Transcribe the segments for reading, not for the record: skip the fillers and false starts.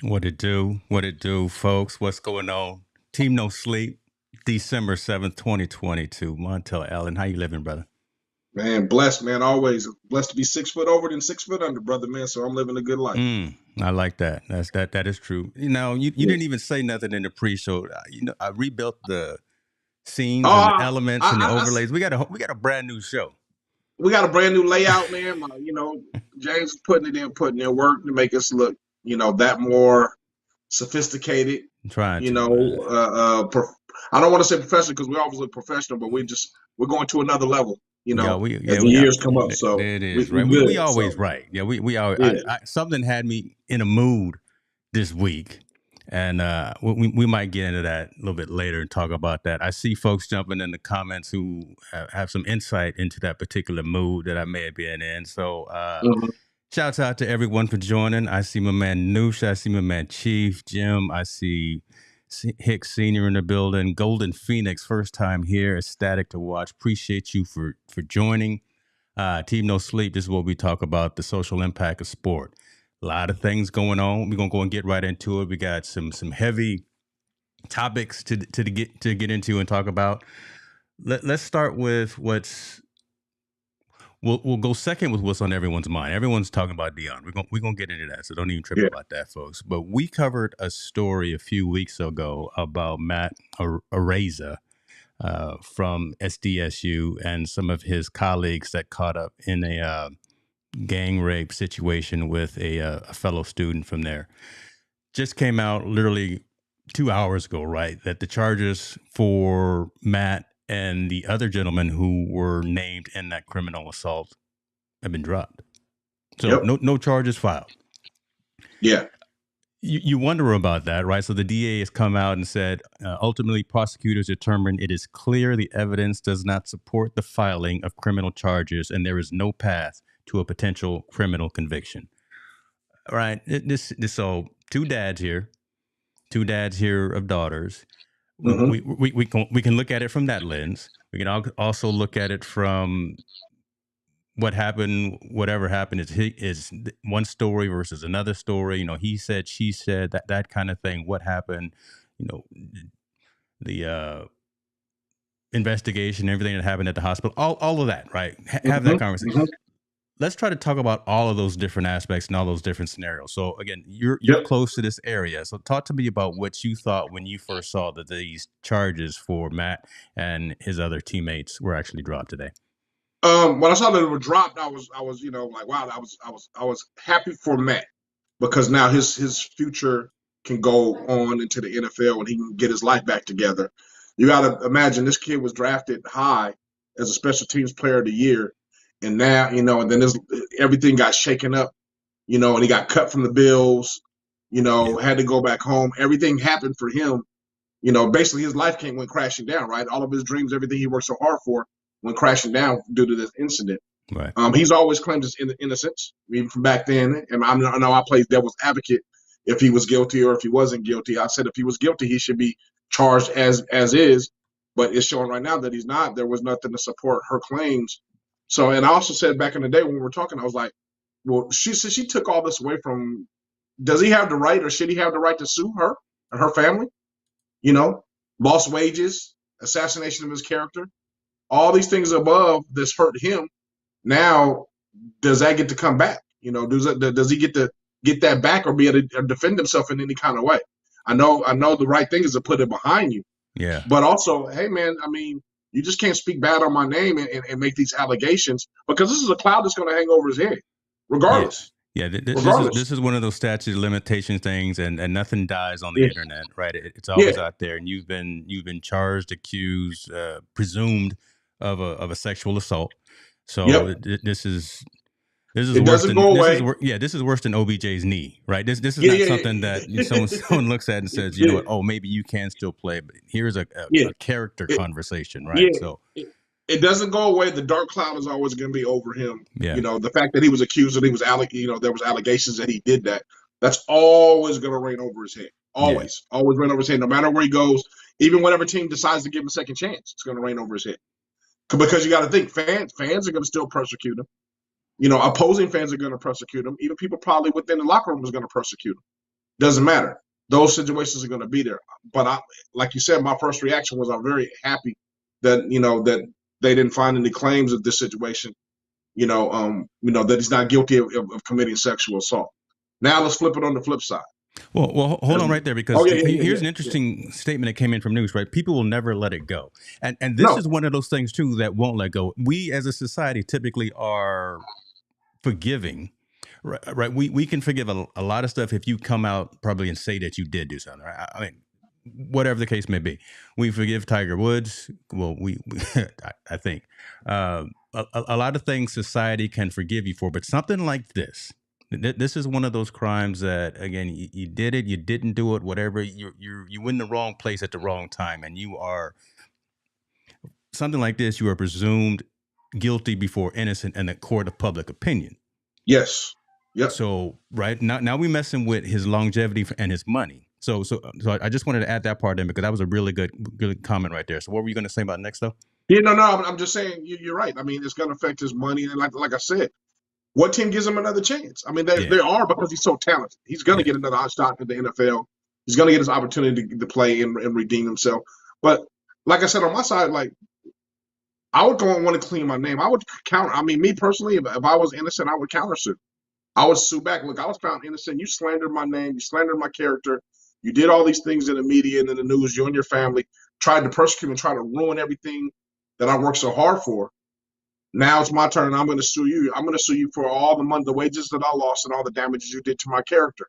What it do? What it do, folks? What's going on? Team No Sleep, December 7th, 2022. Montel Allen, how you living, brother? Man, blessed, man. Always blessed to be 6 foot over than 6 foot under, brother, man. So I'm living a good life. I like that. That is true. You Yeah. didn't even say nothing in the pre-show. I rebuilt the Oh, scenes and the elements and the I overlays. We got a brand new show. we got a brand new layout, man. James is putting in work to make us look, that more sophisticated. I'm trying You to, know, man. I don't want to say professional because we always look professional, but we're going to another level. As the We are. years come up. So It we is we right. We good. always So right. Yeah, we always. yeah. Something had me in a mood this week. And we might get into that a little bit later and talk about that. I see folks jumping in the comments who have some insight into that particular mood that I may have been in. So Mhm. shouts out to everyone for joining. I see my man Noosh. I see my man Chief, Jim. I see Hicks Sr. in the building. Golden Phoenix, first time here. Ecstatic to watch. Appreciate you for joining. Team No Sleep, this is what we talk about, the social impact of sport. A lot of things going on. We're gonna go and get right into it. We got some heavy topics to get into and talk about. Let's start with what's we'll go second with what's on everyone's mind. Everyone's talking about Deion. We're gonna get into that, so don't even trip Yeah. about that, folks. But we covered a story a few weeks ago about Matt Araiza from SDSU and some of his colleagues that caught up in a gang rape situation with a fellow student from there. Just came out literally 2 hours ago, right? That the charges for Matt and the other gentleman who were named in that criminal assault have been dropped. So Yep. no charges filed. Yeah. You wonder about that, right? So the DA has come out and said, ultimately, prosecutors determined it is clear the evidence does not support the filing of criminal charges, and there is no path to a potential criminal conviction. All right, so two dads here of daughters. Hmm. We can look at it from that lens. We can also look at it from what happened, whatever happened is one story versus another story. He said, she said, that kind of thing. What happened? You know, the investigation, everything that happened at the hospital, all of that, right? Have Hmm. that conversation. Hmm. Let's try to talk about all of those different aspects and all those different scenarios. So again, you're Yep. close to this area. So talk to me about what you thought when you first saw that these charges for Matt and his other teammates were actually dropped today. When I saw that it was dropped, I was like, wow, I was happy for Matt because now his future can go on into the NFL and he can get his life back together. You got to imagine this kid was drafted high as a special teams player of the year, and now and then everything got shaken up, and he got cut from the Bills, Yeah, had to go back home. Everything happened for him. Basically his life went crashing down, right? All of his dreams, everything he worked so hard for, went crashing down due to this incident. right. He's always claimed his innocence, even from back then. And I know I played devil's advocate if he was guilty or if he wasn't guilty. I said if he was guilty, he should be charged as is. But it's showing right now that he's not. There was nothing to support her claims. So, and I also said back in the day when we were talking, I was like, well, she said she took all this away from. Does he have the right, or should he have the right to sue her and her family? You know, Lost wages, assassination of his character, all these things above that's hurt him. Now, does that get to come back? Does he get that back or be able to defend himself in any kind of way? I know the right thing is to put it behind you, Yeah, but also, hey man, I mean, you just can't speak bad on my name and make these allegations because this is a cloud that's going to hang over his head, yeah, regardless. yeah. Regardless, This is one of those statute of limitation things, and nothing dies on the yeah, internet, right? It's yeah, always out there, and you've been charged, accused, presumed of a sexual assault. So yep. this is It worse doesn't than go away. this is worse than OBJ's knee, right? This is Yeah, not yeah, something that someone looks at and says, you know yeah, what? Oh, maybe you can still play, but here's yeah. a character It, conversation, right? yeah. So It doesn't go away. The dark cloud is always going to be over him. yeah, The fact that he was accused and there was allegations that he did that. That's always going to reign over his head. yeah, Always reign over his head. No matter where he goes, even whatever team decides to give him a second chance, it's going to reign over his head. Because you got to think, fans are going to still persecute him. Opposing fans are going to persecute him. Even people probably within the locker room is going to persecute him. Doesn't matter. Those situations are going to be there. But like you said, my first reaction was I'm very happy that that they didn't find any claims of this situation. That he's not guilty of committing sexual assault. Now let's flip it on the flip side. Well, hold on right there, Oh because yeah, here's an interesting statement that came in from news, right? People will never let it go. And this No, is one of those things, too, that won't let go. We as a society typically are forgiving, right? We can forgive a lot of stuff if you come out probably and say that you did do something, right? I mean, whatever the case may be. We forgive Tiger Woods. Well, I think a lot of things society can forgive you for, but something like this is one of those crimes that, again, you did it, you didn't do it, whatever. You in the wrong place at the wrong time, and you are something like this. You are presumed guilty before innocent in a court of public opinion. yes, yep. So right now we messing with his longevity and his money. So I just wanted to add that part in because that was a really good comment right there. So what were you going to say about next though? Yeah, no. I'm just saying you're right. I mean, it's going to affect his money, and like I said, what team gives him another chance? I mean, Yeah. there are, because he's so talented. He's going to get another shot at the NFL. He's going to get his opportunity to play and redeem himself. But like I said, on my side, like I would go and want to clean my name. I would counter. I mean, me personally, if I was innocent, I would countersue. I would sue back. Look, I was found innocent. You slandered my name. You slandered my character. You did all these things in the media and in the news. You and your family tried to persecute and try to ruin everything that I worked so hard for. Now it's my turn. I'm going to sue you. I'm going to sue you for all the money, the wages that I lost, and all the damages you did to my character.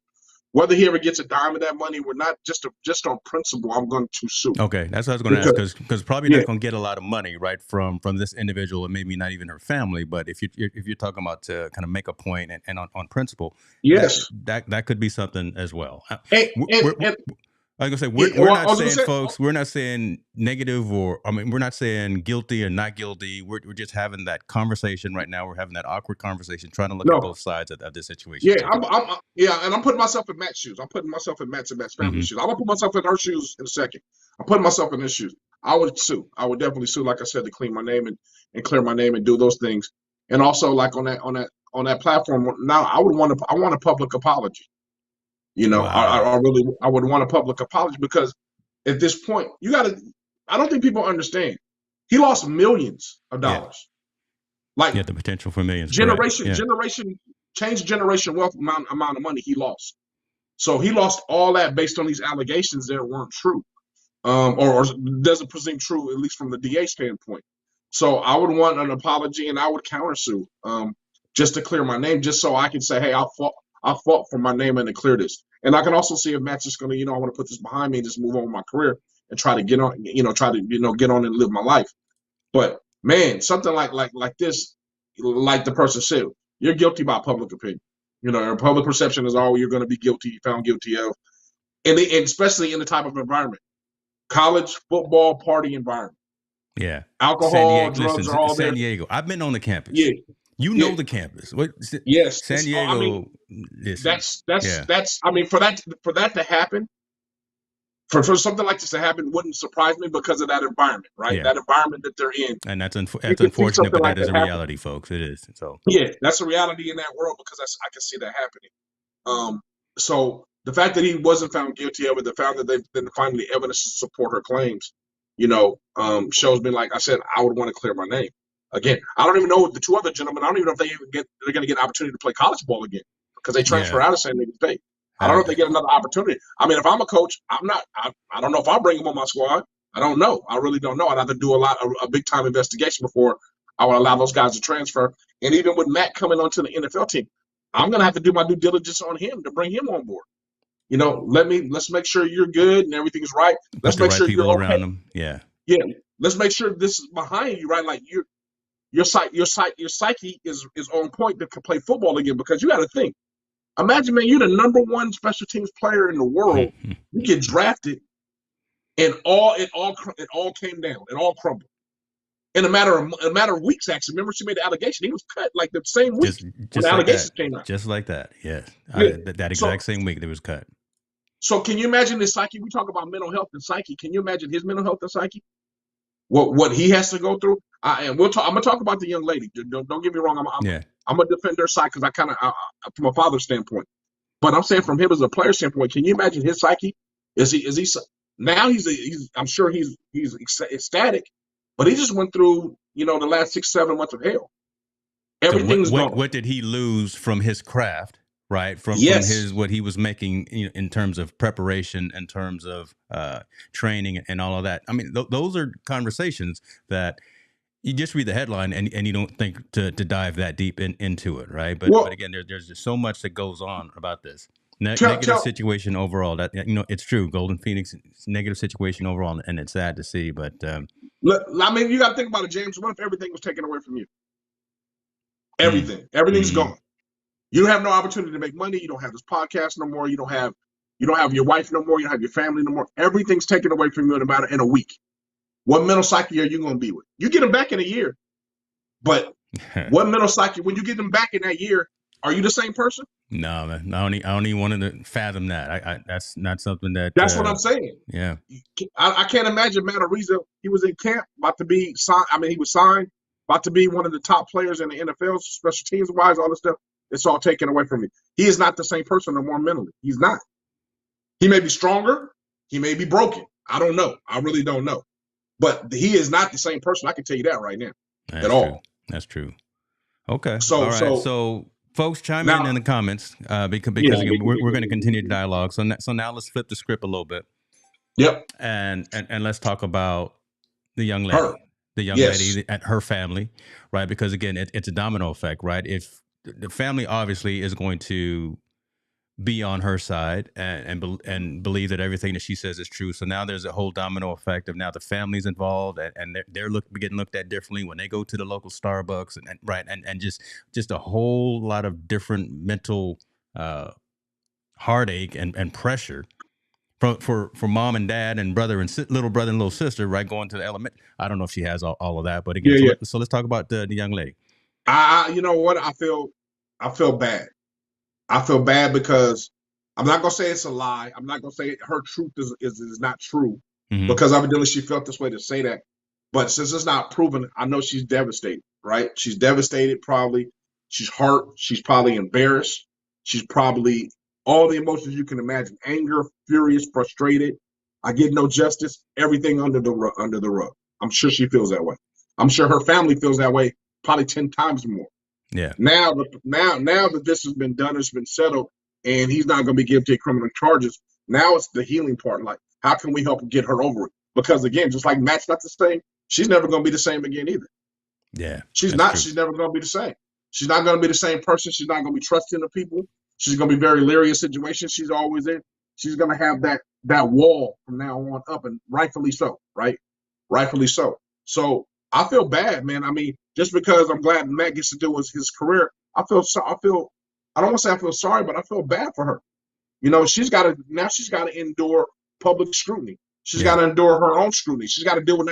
Whether he ever gets a dime of that money, we're not just on principle. I'm going to sue. Okay, that's what I was going to ask because probably not going to get a lot of money right from this individual, and maybe not even her family. But if you're talking about to kind of make a point and on principle, yes, that could be something as well. I was gonna say we're not saying, folks, we're not saying negative we're not saying guilty or not guilty. We're just having that conversation right now. We're having that awkward conversation, trying to look at both sides of this situation. Yeah, and I'm putting myself in Matt's shoes. I'm putting myself in Matt's family shoes. I'm gonna put myself in her shoes in a second. I'm putting myself in his shoes. I would sue. I would definitely sue, like I said, to clean my name and clear my name and do those things. And also, like on that platform, now I want a public apology. Wow. I would want a public apology because at this point, I don't think people understand. He lost millions of dollars. Like the potential for millions. Generation change generation wealth amount of money he lost. So he lost all that based on these allegations that weren't true, or doesn't presume true, at least from the DA standpoint. So I would want an apology, and I would countersue, just to clear my name, just so I can say, hey, I fought for my name and to clear this. And I can also see if Matt's just going to, I want to put this behind me and just move on with my career and try to get on, get on and live my life. But man, something like this, like the person said, you're guilty by public opinion. Public perception is all you're going to be found guilty of, and especially in the type of environment, college football party environment. Yeah, alcohol, drugs are all there. San Diego. I've been on the campus. Yeah, the campus. Yes, San Diego. I mean, that's. I mean, for that to happen, for something like this to happen, wouldn't surprise me because of that environment, right? Yeah. That environment that they're in, and that's unfortunate, but that is a reality, folks. It is. So yeah, that's a reality in that world because I can see that happening. So the fact that he wasn't found guilty of it, the fact that they've been finding the evidence to support her claims, shows me, like I said, I would want to clear my name. Again, I don't even know the two other gentlemen. I don't even know if they're going to get an opportunity to play college ball again because they transfer out of San Diego State. I don't know if they get another opportunity. I mean, if I'm a coach, I don't know if I'll bring them on my squad. I don't know. I really don't know. I'd have to do a big time investigation before I would allow those guys to transfer. And even with Matt coming onto the NFL team, I'm going to have to do my due diligence on him to bring him on board. Let's make sure you're good and everything's right. Let's make sure you're okay. Around him. Yeah. Yeah. Let's make sure this is behind you, right? Like your psyche is on point to play football again, because you got to think. Imagine, man, you're the number one special teams player in the world. You get drafted, and it all came down. It all crumbled in a matter of weeks. Actually, remember, she made the allegation. He was cut like the same week when the allegations came out. Just like that, yes. That exact same week it was cut. So, can you imagine his psyche? We talk about mental health and psyche. Can you imagine his mental health and psyche? What he has to go through? And I'm gonna talk about the young lady. Don't get me wrong. I'm gonna defend her side because I from a father's standpoint. But I'm saying from him as a player standpoint, can you imagine his psyche? Is he now he's I'm sure he's ecstatic, but he just went through the last 6 7 months of hell. So Everything's gone. what did he lose from his craft, right? From Yes. his what he was making in terms of preparation, in terms of training, and all of that. I mean, those are conversations that you just read the headline and you don't think to dive that deep into it, right? But Well, again, there's just so much that goes on about this tell negative tell. situation overall. That it's true, Golden Phoenix negative situation overall, and it's sad to see. But I mean, you got to think about it, James. What if everything was taken away from you? mm, Everything's mm-hmm. gone. You don't have no opportunity to make money. You don't have this podcast no more. You don't have your wife no more. You don't have your family no more. Everything's taken away from you in a week. What mental psyche are you going to be with? You get them back in a year, but what mental psyche when you get them back in that year? Are you the same person? No, man. I don't even want to fathom that. That's not something that. That's what I'm saying. Yeah. I can't imagine Matt Ariza. He was in camp, about to be signed. I mean, he was signed, about to be one of the top players in the NFL, special teams wise, all this stuff. It's all taken away from me. He is not the same person no more mentally. He's not. He may be stronger. He may be broken. I don't know. I really don't know. But he is not the same person. I can tell you that right now. That's at true. all. That's true. Okay. So all right. So folks, chime now, in the comments because yeah, again, we're going to continue the dialogue. So now let's flip the script a little bit. Yep. And let's talk about the young lady. Her. The young lady and her family, right? Because again, it's a domino effect, right? If the family obviously is going to be on her side and believe that everything that she says is true. So now there's a whole domino effect of now the family's involved and they're getting looked at differently when they go to the local Starbucks and just a whole lot of different mental heartache and pressure for mom and dad and brother and little brother and little sister, right? Going to the element. I don't know if she has all of that, but again, so let's talk about the young lady. You know what? I feel bad. I feel bad because I'm not gonna say it's a lie. I'm not gonna say her truth is not true because evidently she felt this way to say that. But since it's not proven, I know she's devastated, right? She's devastated probably. She's hurt. She's probably embarrassed. She's probably all the emotions you can imagine: anger, furious, frustrated. I get no justice. Everything under the rug. I'm sure she feels that way. I'm sure her family feels that way, probably 10 times more. Yeah. Now that this has been done, it's been settled, and he's not going to be guilty of criminal charges. Now it's the healing part. Like, how can we help get her over it? Because again, just like Matt's not the same, she's never going to be the same again either. Yeah. She's not. True. She's never going to be the same. She's not going to be the same person. She's not going to be trusting the people. She's going to be very leery of situations she's always in. She's going to have that wall from now on up, and rightfully so, right? Rightfully so. So I feel bad, man. I mean, just because I'm glad Matt gets to do his career, I don't want to say I feel sorry, but I feel bad for her. She's got to endure public scrutiny. She's got to endure her own scrutiny. She's got to deal with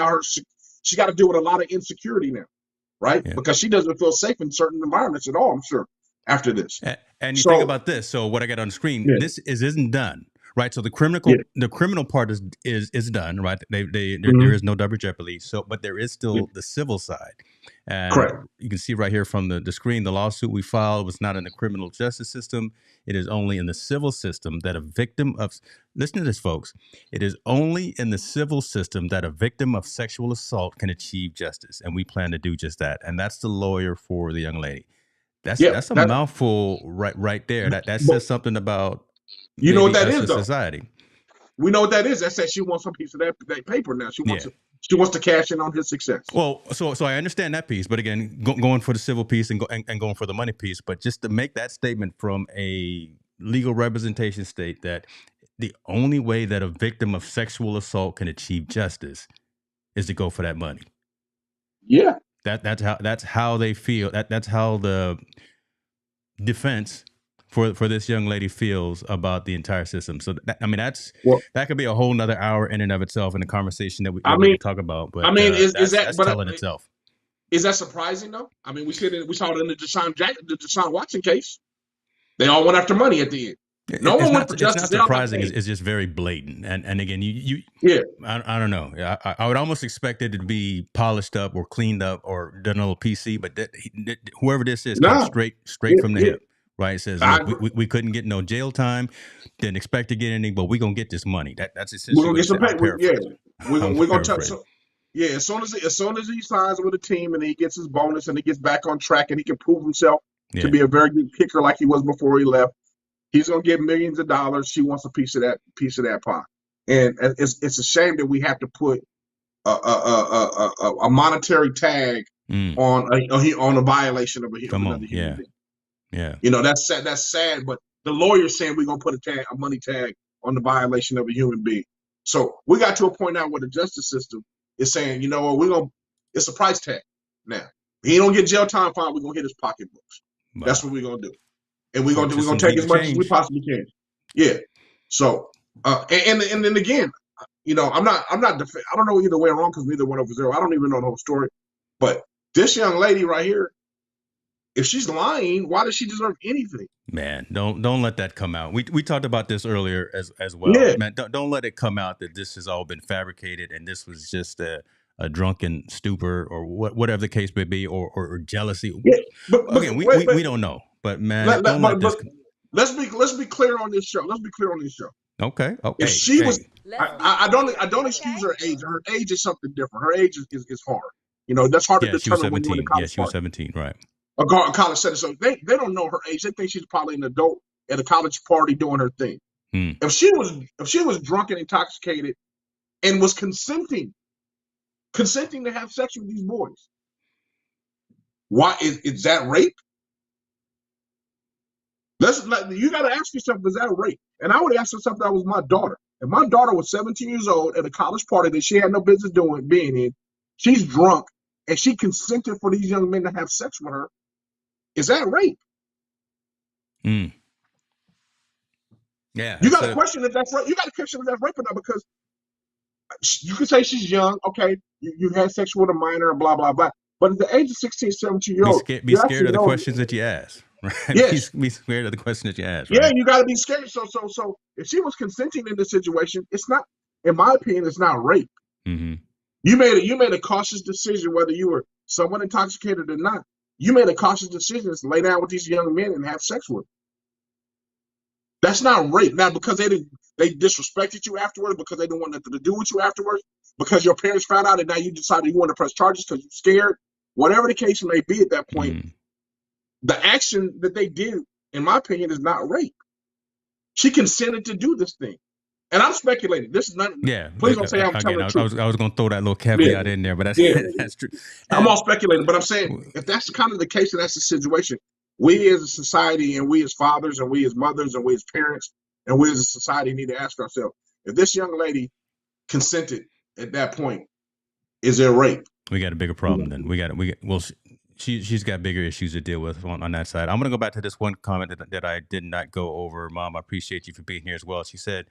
she's got to deal with a lot of insecurity now, right? Yeah. Because she doesn't feel safe in certain environments at all, I'm sure, after this. And you think about this. So what I got on the screen, this isn't done. Right, so the criminal part is done, right? There is no double jeopardy. So, but there is still the civil side, and correct. You can see right here from the screen, the lawsuit we filed was not in the criminal justice system. It is only in the civil system that a victim of listen to this, folks. It is only in the civil system that a victim of sexual assault can achieve justice, and we plan to do just that. And that's the lawyer for the young lady. That's a mouthful right there. That says something about. You know what that is, though. Society. We know what that is. That says she wants some piece of that paper now. She wants to cash in on his success. Well, so I understand that piece, but again, going for the civil piece and going for the money piece, but just to make that statement from a legal representation state that the only way that a victim of sexual assault can achieve justice is to go for that money. Yeah, that's how they feel. That's how the defense for this young lady feels about the entire system. So that could be a whole nother hour in and of itself in a conversation that we can talk about. But that's telling itself. Is that surprising though? I mean, we saw it in the Deshaun Watson case. They all went after money at the end. No one went for justice. It's not surprising. It's just very blatant. And again, I don't know. I would almost expect it to be polished up or cleaned up or done a little PC. But whoever this is comes straight from the hip. right? It says, I look, we couldn't get no jail time, didn't expect to get anything, but we're gonna get this money. That's we're essentially gonna what get it some said. pay. I'm paraphrasing. I'm We're gonna touch. paraphrasing. So, yeah, as soon as he signs with a team and he gets his bonus and he gets back on track and he can prove himself to Yeah. be a very good kicker like he was before he left, he's gonna get millions of dollars. She wants a piece of that pie, and it's a shame that we have to put a monetary tag Mm. on a violation of Come another on. human Yeah. being. Yeah. You know, that's sad. That's sad. But the lawyer's saying we're gonna put a money tag on the violation of a human being. So we got to a point now where the justice system is saying, you know what, it's a price tag now. He don't get jail time, fine. We're gonna hit his pocketbooks. That's Wow. what we're gonna do, and Court we're gonna systems take need as to much as we change. possibly can. Yeah. So, and then again, you know, I don't know either way or wrong because neither one of us there. I don't even know the whole story, but this young lady right here, if she's lying, why does she deserve anything? Man, don't let that come out. We talked about this earlier as well. Yeah, Man, don't let it come out that this has all been fabricated and this was just a drunken stupor or whatever the case may be, or jealousy. yeah. But Again, wait, we don't know. But man, let, let, don't let this. but let's be clear on this show. Let's be clear on this show. Okay. If Okay. she was, Hey. Let's be clear, I don't excuse okay? her age. Her age is something different. Her age is hard. You know, that's hard to Yeah, she was determine when you're in a 17. Yeah, college she was party. 17. Right. A college setting. So they don't know her age. They think she's probably an adult at a college party doing her thing. Hmm. If she was drunk and intoxicated and was consenting to have sex with these boys, why is that rape? You got to ask yourself, is that rape? And I would ask myself, that was my daughter. If my daughter was 17 years old at a college party that she had no business being in, she's drunk, and she consented for these young men to have sex with her, is that rape? Hmm. Yeah. You got to question if that's rape. You got to question if that's rape or not, because you can say she's young, okay, you had sex with a minor, blah, blah, blah. But at the age of 16, 17-year old, Be you scared actually of the know, questions that you ask. Right. yes, Be scared of the questions that you ask. yeah, Right. you got to be scared. So if she was consenting in this situation, it's not, in my opinion, it's not rape. Mm-hmm. You made a cautious decision, whether you were somewhat intoxicated or not. You made a cautious decision to lay down with these young men and have sex with them. That's not rape. Now, because they disrespected you afterwards, because they didn't want nothing to do with you afterwards, because your parents found out and now you decided you want to press charges because you're scared. Whatever the case may be at that point, the action that they did, in my opinion, is not rape. She consented to do this thing. And I'm speculating. This is not. Yeah. Please don't say I'm telling Again, the I truth. was going to throw that little Yeah, caveat in there, but that's yeah. that's true. I'm all And speculating, but I'm saying if that's kind of the case and that's the situation, we as a society and we as fathers and we as mothers and we as parents and we as a society need to ask ourselves, if this young lady consented at that point, is there rape? we got a bigger problem then. Well, she's got bigger issues to deal with on that side. I'm going to go back to this one comment that I did not go over. Mom, I appreciate you for being here as well. She said,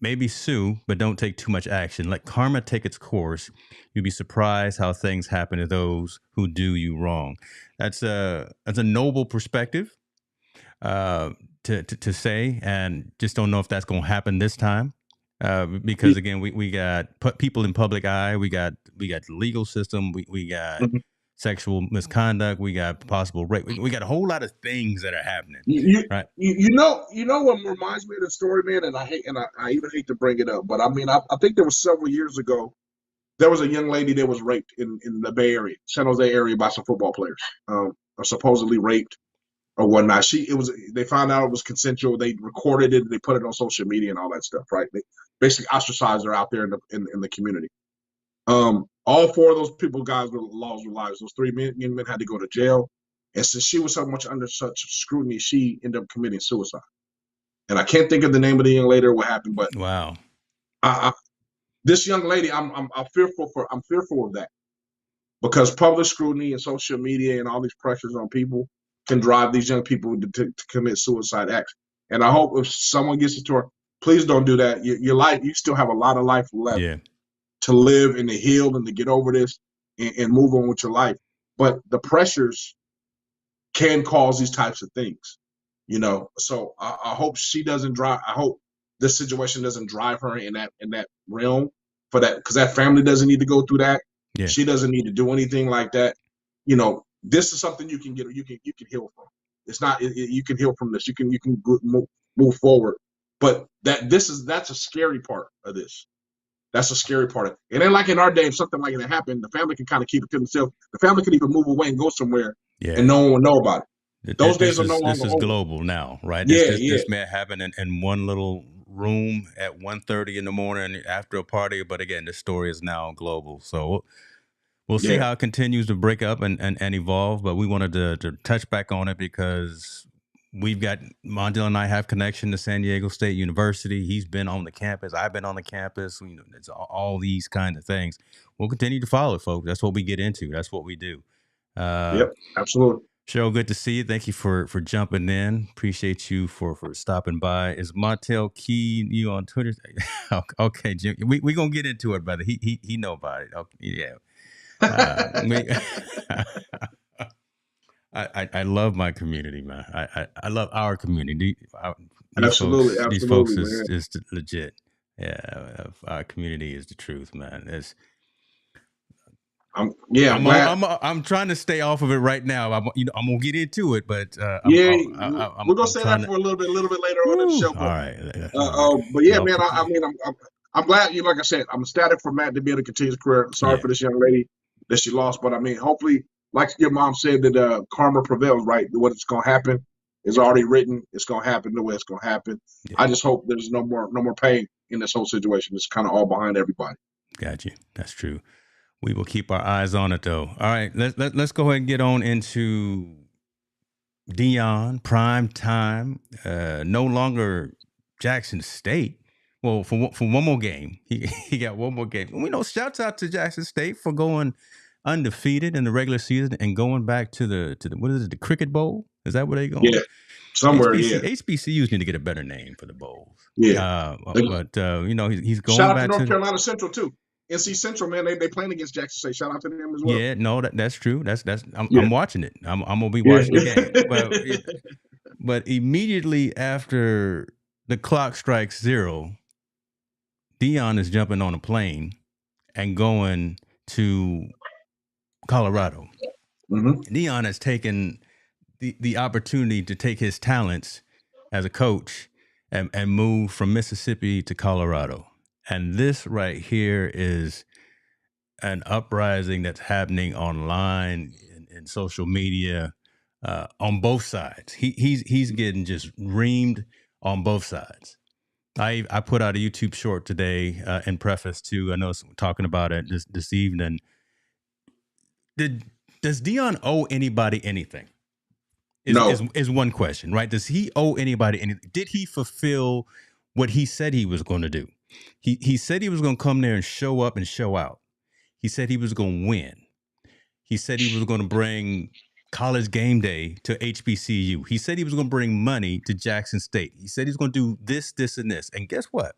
maybe sue, but don't take too much action. Let karma take its course. You'll be surprised how things happen to those who do you wrong. That's a noble perspective to say, and just don't know if that's going to happen this time. Because again, we got people in public eye. We got the legal system. We got sexual misconduct. We got possible rape. We got a whole lot of things that are happening. Right. You know what reminds me of the story, man, and I even hate to bring it up, but I mean, I think there was several years ago, there was a young lady that was raped in the Bay Area, San Jose area, by some football players, supposedly raped or whatnot. They found out it was consensual. They recorded it. They put it on social media and all that stuff, right? They basically ostracized her out there in the community. All four of those people, guys, lost their lives. Those three young men had to go to jail. And since she was so much under such scrutiny, she ended up committing suicide. And I can't think of the name of the young lady or what happened, but wow, this young lady, I'm fearful of that, because public scrutiny and social media and all these pressures on people can drive these young people to commit suicide acts. And I hope if someone gets into her, please don't do that. Your life, you still have a lot of life left to live and to heal and to get over this and move on with your life. But the pressures can cause these types of things, you know. So I hope she doesn't drive. I hope this situation doesn't drive her in that realm for that, because that family doesn't need to go through that. Yeah. She doesn't need to do anything like that. You know, this is something you can heal from. It's not. You can heal from this. You can move forward. But that's a scary part of this. That's a scary part of it. And then, like in our day, if something like that happened, the family can kind of keep it to themselves. The family can even move away and go somewhere, and Yeah. no one will know about it. Those days are no This longer is over. global now, right? Yeah, yeah, This may happen in one little room at 1:30 in the morning after a party, but again, this story is now global. So we'll see yeah. how it continues to break up and evolve. But we wanted to touch back on it because we've got Mondale and I have connection to San Diego State University. He's been on the campus. I've been on the campus. You know, it's all these kinds of things. We'll continue to follow it, folks. That's what we get into. That's what we do. Uh, Yep, absolutely. Cheryl, good to see you. Thank you for jumping in. Appreciate you for stopping by. Is Montel Key you on Twitter? Okay, Jim. We gonna get into it, brother. He know about it. Okay, yeah. We, I love my community, man. I love our community. Absolutely, These folks absolutely, man. is legit. Yeah, our community is the truth, man. It's I'm glad. I'm trying to stay off of it right now. I'm gonna get into it, but Yeah, we're gonna I'm say that trying to. for a little bit later on in the Woo, show. all right, all right. But yeah, Y'all man. I prepare. mean, I'm glad. You know, like I said, I'm ecstatic for Matt to be able to continue his career. Sorry Yeah, for this young lady that she lost, but I mean, hopefully, like your mom said, that karma prevails. Right, what it's gonna happen is already written. It's gonna happen the way it's gonna happen. yeah. I just hope there's no more pain in this whole situation. It's kind of all behind everybody. Got you. That's true. We will keep our eyes on it, though. All right, let's go ahead and get on into Deion prime time. No longer Jackson State. Well, for one more game, he got one more game. We know. Shouts out to Jackson State for going undefeated in the regular season and going back to the what is it, the Cricket Bowl? Is that where they Yeah, going? somewhere. Yeah, HBCUs need to get a better name for the bowls. yeah. But you know, he's Shout going out to back North to. Carolina Central too. NC Central, man, they playing against Jackson State. Shout out to them as well. Yeah, no, that's true. Yeah, I'm watching it. I'm gonna be yeah. watching the game. But immediately after the clock strikes zero, Deion is jumping on a plane and going to Colorado. hmm Deion has taken the opportunity to take his talents as a coach and move from Mississippi to Colorado. And this right here is an uprising that's happening online in social media on both sides. He's getting just reamed on both sides. I put out a YouTube short today in preface to I know talking about it this evening. Does Deion owe anybody anything? No. Is one question, right? Does he owe anybody anything? Did he fulfill what he said he was going to do? He said he was going to come there and show up and show out. He said he was going to win. He said he was going to bring college game day to HBCU. He said he was going to bring money to Jackson State. He said he's going to do this, this, and this. And guess what?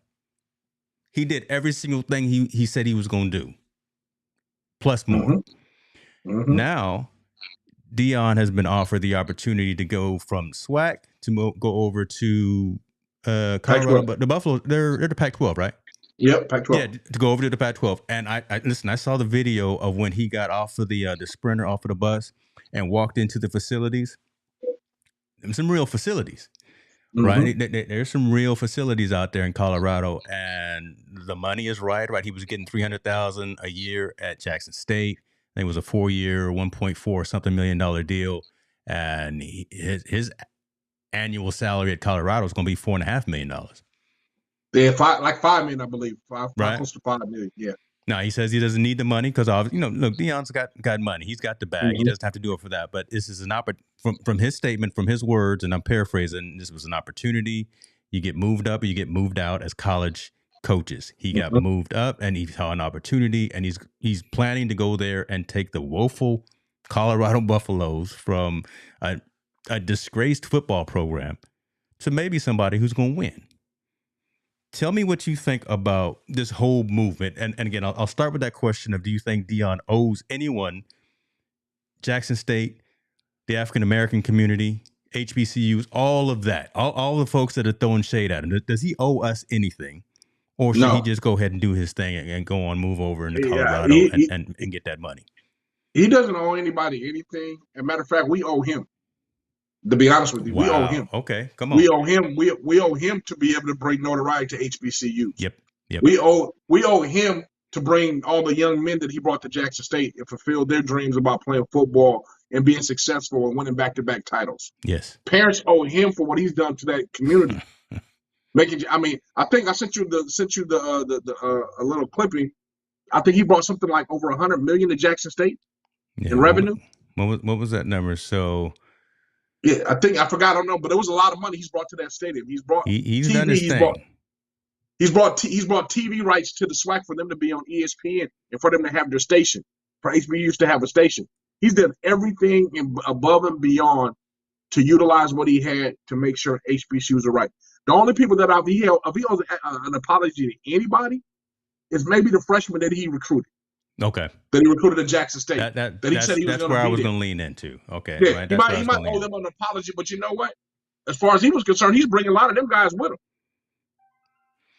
He did every single thing he said he was going to do, plus more. hmm hmm Now, Deion has been offered the opportunity to go from SWAC to go over to Colorado, Pac-12. but the Buffalo, they're the Pac-12, right? Yep, Yeah, Pac-12. to go over to the Pac-12. And I listen. I saw the video of when he got off of the sprinter off of the bus and walked into the facilities. Some real facilities, hmm right? There's some real facilities out there in Colorado, and the money is right. Right, he was getting $300,000 a year at Jackson State. I think it was a 4-year, 1.4 something $1 million deal, and his annual salary at Colorado is going to be $4.5 million. Yeah, like 5 million, I believe. Five Right. close to 5 million. Yeah. Now he says he doesn't need the money because look, Deion's got money. He's got the bag. He hmm doesn't have to do it for that. But this is an from his statement, from his words, and I'm paraphrasing. This was an opportunity. You get moved up, or you get moved out as college coaches. He got hmm moved up, and he saw an opportunity, and he's planning to go there and take the woeful Colorado Buffaloes from a disgraced football program to maybe somebody who's going to win. Tell me what you think about this whole movement. And again, I'll start with that question of do you think Deion owes anyone, Jackson State, the African American community, HBCUs, all of that, all the folks that are throwing shade at him? Does he owe us anything? Or should he No. just go ahead and do his thing and go on, move over into Yeah, Colorado and get that money? he doesn't owe anybody anything. As a matter of fact, we owe him. To be honest with you, we owe Wow. him. Okay. Come on. We owe him. We owe him to be able to bring notoriety to HBCUs. Yep. Yep. We owe him to bring all the young men that he brought to Jackson State and fulfill their dreams about playing football and being successful and winning back-to-back titles. Yes. Parents owe him for what he's done to that community. I think I sent you a little clipping. I think he brought something like over $100 million to Jackson State in revenue. What was that number? So yeah, I forgot. I don't know, but it was a lot of money he's brought to that stadium. He's brought he's TV. done his thing. He's brought TV rights to the SWAC for them to be on ESPN and for them to have their station. For HBUs to have a station. He's done everything above and beyond to utilize what he had to make sure HBCUs are right. The only people that if he owes an apology to anybody, is maybe the freshman that he recruited. Okay. That he recruited at Jackson State. That he said he was going to be there. That's where I was going to lean into. Okay. Yeah, right? He might owe them an apology, but you know what? As far as he was concerned, he's bringing a lot of them guys with him.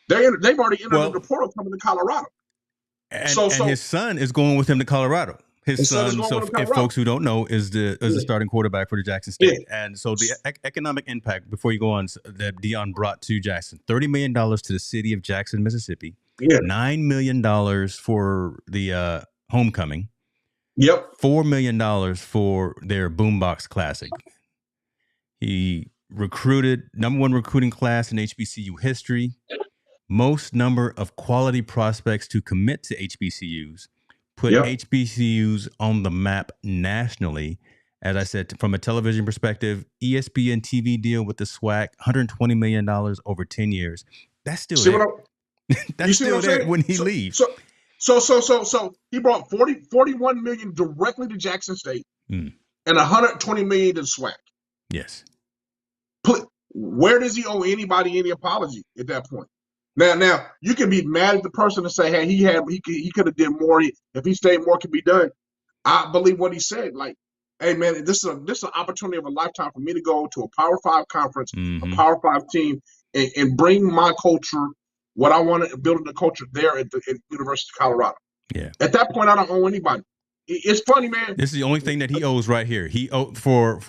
They've already entered in the portal coming to Colorado. And his son is going with him to Colorado. His son, so if folks who don't know, is the starting quarterback for the Jackson State. Yeah. And so the economic impact, before you go on, that Deion brought to Jackson, $30 million to the city of Jackson, Mississippi. Yeah. $9 million for the homecoming. Yep. $4 million for their Boombox Classic. He recruited #1 recruiting class in HBCU history. Most number of quality prospects to commit to HBCUs. Put HBCUs on the map nationally. As I said, from a television perspective, ESPN TV deal with the SWAC, $120 million over 10 years. That's still there. That's still there when he leaves. So he brought 41 million directly to Jackson State and 120 million to the SWAC. Yes. Where does he owe anybody any apology at that point? Now you can be mad at the person and say, hey, he could have did more. If he stayed, more could be done. I believe what he said. Like, hey man, this is an opportunity of a lifetime for me to go to a Power 5 conference, a Power 5 team, and bring my culture, what I want to build in the culture there at the University of Colorado. Yeah. At that point, I don't owe anybody. It's funny, man. This is the only thing that he owes right here. He owed for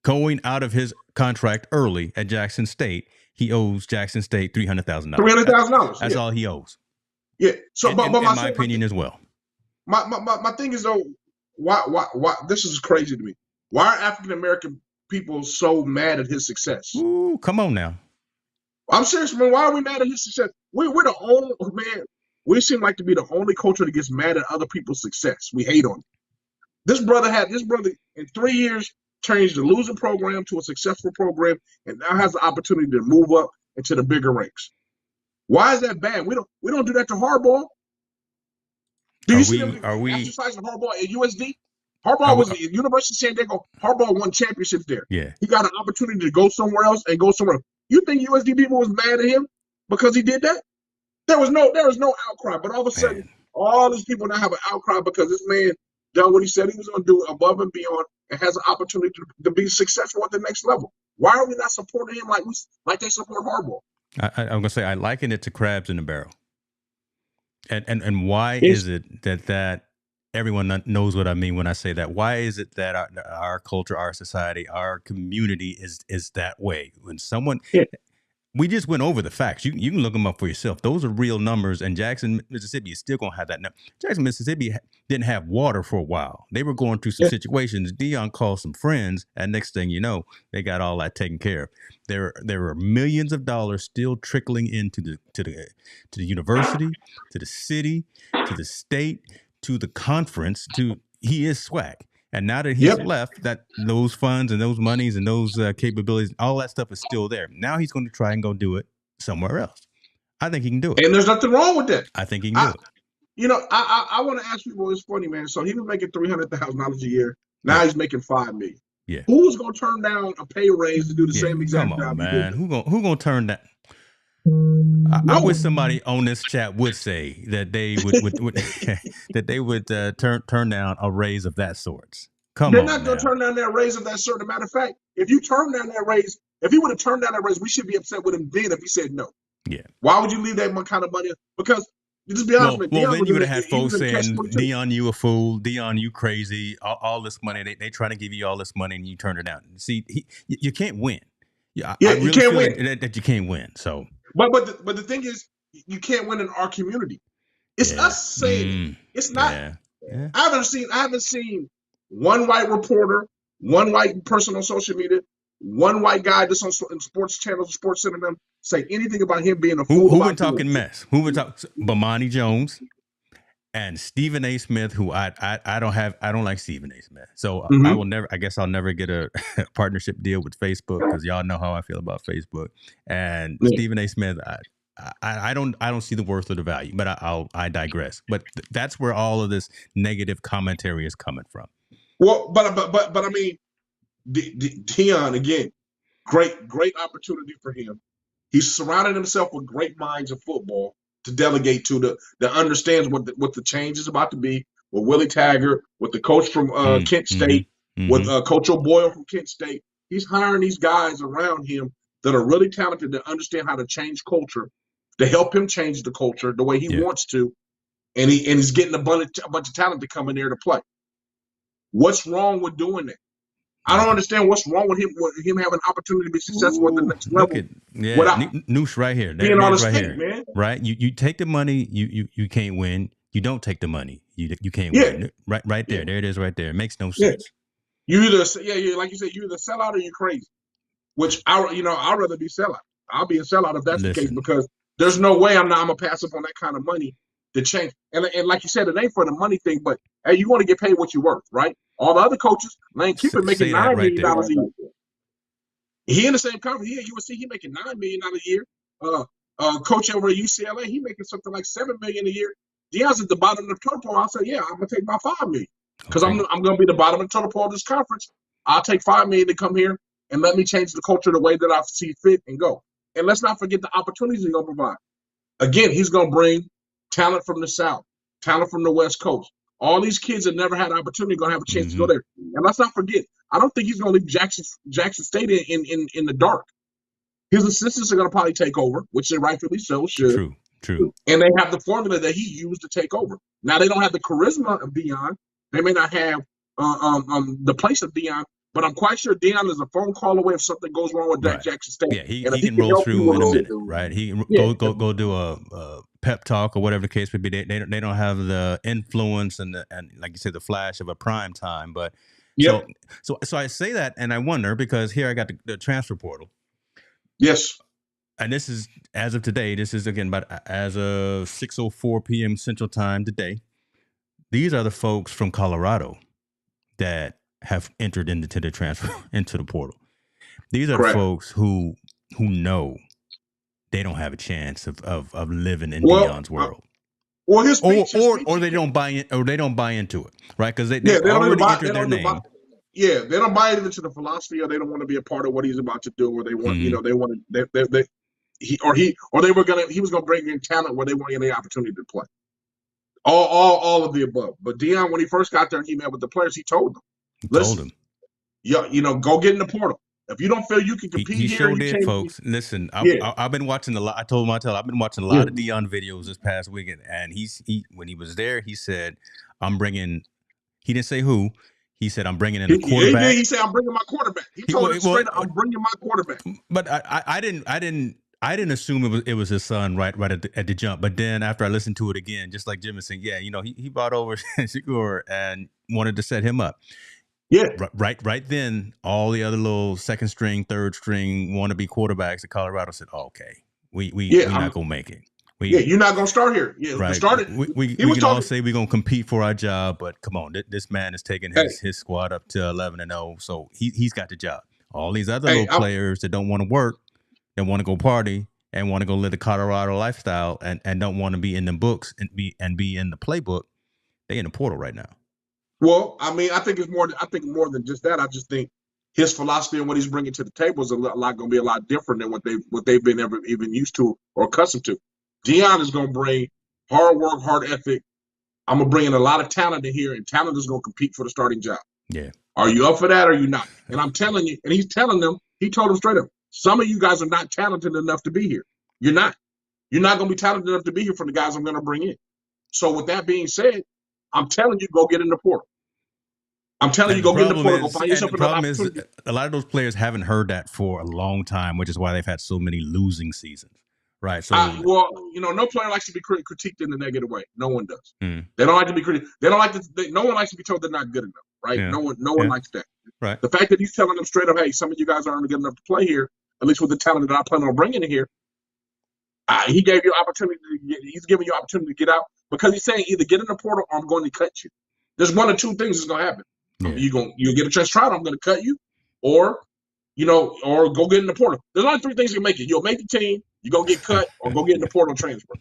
going out of his contract early at Jackson State. He owes Jackson State $300,000. $300,000. That's all he owes. Yeah. So, in my opinion as well. My thing is though, why this is crazy to me. Why are African American people so mad at his success? Ooh, come on now. I'm serious, man. Why are we mad at his success? We're the only man. We seem like to be the only culture that gets mad at other people's success. We hate on it. This brother in 3 years changed the losing program to a successful program, and now has the opportunity to move up into the bigger ranks. Why is that bad? We don't do that to Harbaugh. Do you see them exercising Harbaugh at USD? Harbaugh was at University of San Diego. Harbaugh won championships there. Yeah, he got an opportunity to go somewhere else and go somewhere else. You think USD people was mad at him because he did that? There was no outcry, but all of a sudden, all these people now have an outcry because this man done what he said he was going to do above and beyond, and has an opportunity to be successful at the next level. Why are we not supporting him like they support Harbaugh? I'm going to say I liken it to crabs in a barrel. And why is it that everyone knows what I mean when I say that? Why is it that our culture, our society, our community is that way? When someone... We just went over the facts. You can look them up for yourself. Those are real numbers. And Jackson, Mississippi is still going to have that. Now, Jackson, Mississippi didn't have water for a while. They were going through some situations. Deion called some friends. And next thing you know, they got all that taken care of. There were millions of dollars still trickling into the university, to the city, to the state, to the conference. He is SWAC. And now that he's left, that those funds and those monies and those capabilities, all that stuff is still there. Now he's going to try and go do it somewhere else. I think he can do it. And there's nothing wrong with that. I think he can do it. You know, I want to ask people, it's funny, man. So he was making $300,000 a year. Now he's making $5 million. Yeah. Who's going to turn down a pay raise to do the same exact job? Man. Who going to turn that? I wish somebody on this chat would say that they would that they would turn down a raise of that sort. They're not going to turn down that raise of that sort. As a matter of fact, if you turn down that raise, if he would have turned down that raise, we should be upset with him then if he said no. Yeah. Why would you leave that kind of money? Because You just be honest Well, with me. well, Deion then was you in would the, have had he was folks in catch saying, 22. "Deion, you a fool. Deion, you crazy. All this money, they trying to give you all this money, and you turn it down." See, you can't win. Yeah, I Yeah, you really can't feel win. that you can't win. So But the thing is, you can't win in our community. It's yeah, us saying it. It's not. yeah, yeah. I haven't seen one white reporter, one white person on social media, one white guy that's on in sports channels, sports center, them say anything about him being a fool Who been about doing talking it. mess? Who been talking? Bomani Jones and Stephen A. Smith, who I don't like Stephen A. Smith. So I Mm-hmm. will never. I guess I'll never get a partnership deal with Facebook because y'all know how I feel about Facebook. And Yeah. Stephen A. Smith, I don't see the worth or the value. But I digress. But that's where all of this negative commentary is coming from. Well, but I mean, Deion again, great opportunity for him. He's surrounded himself with great minds of football to delegate to that understands what the change is about to be. With Willie Taggart, with the coach from Kent Mm-hmm. State, with Mm-hmm. Coach O'Boyle from Kent State, he's hiring these guys around him that are really talented to understand how to change culture, to help him change the culture the way he Yeah. wants to, and he's getting a bunch of talent to come in there to play. What's wrong with doing that? I don't Nothing. understand what's wrong with him having an opportunity to be successful at the Ooh, next look level at without Noosh right here. There being it on the is right state, here. man. Right? You take the money, you can't win. You don't take the money, you can't Yeah, win. Right yeah, there. There it is right there. It makes no yeah. sense. You either like you said, you either sell out or you're crazy. Which I'd rather be sellout. I'll be a sellout if that's the case Listen, because there's no way I'm gonna pass up on that kind of money to change. And like you said, it ain't for the money thing, but hey, you want to get paid what you're worth, right? All the other coaches, Lane Kiffin making say that right there. $9 million a year. He in the same conference. Yeah, you would see he making $9 million a year. Coach over at UCLA, he making something like $7 million a year. Deion's at the bottom of the totem pole. I said, yeah, I'm gonna take my $5 million because Okay. I'm gonna be the bottom of the totem pole of this conference. I'll take $5 million to come here and let me change the culture the way that I see fit and go. And let's not forget the opportunities he's gonna provide. Again, he's gonna bring talent from the South, talent from the West Coast. All these kids that never had an opportunity gonna have a chance to go Mm-hmm. there. And let's not forget, I don't think he's gonna leave Jackson State in the dark. His assistants are going to probably take over, which they rightfully so should. True. True. And they have the formula that he used to take over. Now they don't have the charisma of Deion. They may not have the place of Deion, but I'm quite sure Deion is a phone call away if something goes wrong with Right. Jackson State. Yeah, And if he he can can roll help you through in a minute, right? He can yeah, go do a pep talk or whatever the case may be. They don't have the influence and like you said the flash of a prime time. But yep, so I say that and I wonder because here I got the transfer portal. yes, And this is as of today. This is again, but as of 6:04 p.m. Central Time today. These are the folks from Colorado that have entered into the transfer into the portal. These are the correct. folks who know they don't have a chance of living in Well, Deion's world, well, his speech, or they don't buy in, or they don't buy into it, right? Because yeah, they've they don't even already buy, they entered their don't even buy, name. yeah, they don't buy into the philosophy, or they don't want to be a part of what he's about to do, or they want, Mm-hmm. they want to, he was gonna bring in talent where they weren't getting the opportunity to play. All of the above. But Deion, when he first got there and he met with the players, he told them, He told listen, him. go get in the portal. If you don't feel you can He compete here, sure you did, can't. folks. Listen, Yeah, I've been watching a lot. I told him, I've been watching a yeah. lot of Deion videos this past weekend, and he when he was there, he said, "I'm bringing." He didn't say who. He said, "I'm bringing in a He did. quarterback." He said, I'm bringing my quarterback. He He told well, it straight up, I'm bringing my quarterback. but I didn't assume it was his son right at the jump. But then after I listened to it again, just like Jim is saying, yeah, he brought over Shakur and wanted to set him up. Yeah, Right then, all the other little second string, third string wannabe quarterbacks at Colorado said, oh, "Okay, yeah, we not gonna make it. yeah. We You're not gonna start here. Yeah, who right. started? He We was can all talking. say we're gonna compete for our job, but come on, this man is taking Hey, his squad up to 11-0, so he's got the job. All these other hey, little players that don't want to work, that want to go party and want to go live the Colorado lifestyle and don't want to be in the books and be in the playbook, they in the portal right now. well, I mean, I think it's more. I think more than just that. I just think his philosophy and what he's bringing to the table is a lot going to be a lot different than what they've been ever even used to or accustomed to. Deion is going to bring hard work, hard ethic. I'm going to bring in a lot of talent in here, and talent is going to compete for the starting job. Yeah. Are you up for that or are you not? And I'm telling you, and he's telling them, he told them straight up, some of you guys are not talented enough to be here. You're not. You're not going to be talented enough to be here for the guys I'm going to bring in. So with that being said, I'm telling you, go get in the portal. I'm telling you, And the go get in the problem portal. Go is, find and yourself the another problem is, opportunity. a lot of those players haven't heard that for a long time, which is why they've had so many losing seasons. Right. So, Well, no player likes to be critiqued in a negative way. No one does. mm, They don't like to be critiqued. They don't like to. No one likes to be told they're not good enough. Right? yeah, No one yeah, likes that. right. The fact that he's telling them straight up, hey, some of you guys aren't good enough to play here, at least with the talent that I plan on bringing in here. He gave you opportunity. He's giving you opportunity to get out because he's saying either get in the portal or I'm going to cut you. There's one or two things that's going to happen. Yeah. You get a chance to try it. I'm going to cut you, or or go get in the portal. There's only three things you can make it. You'll make the team, you go get cut, or go get in the portal transfer.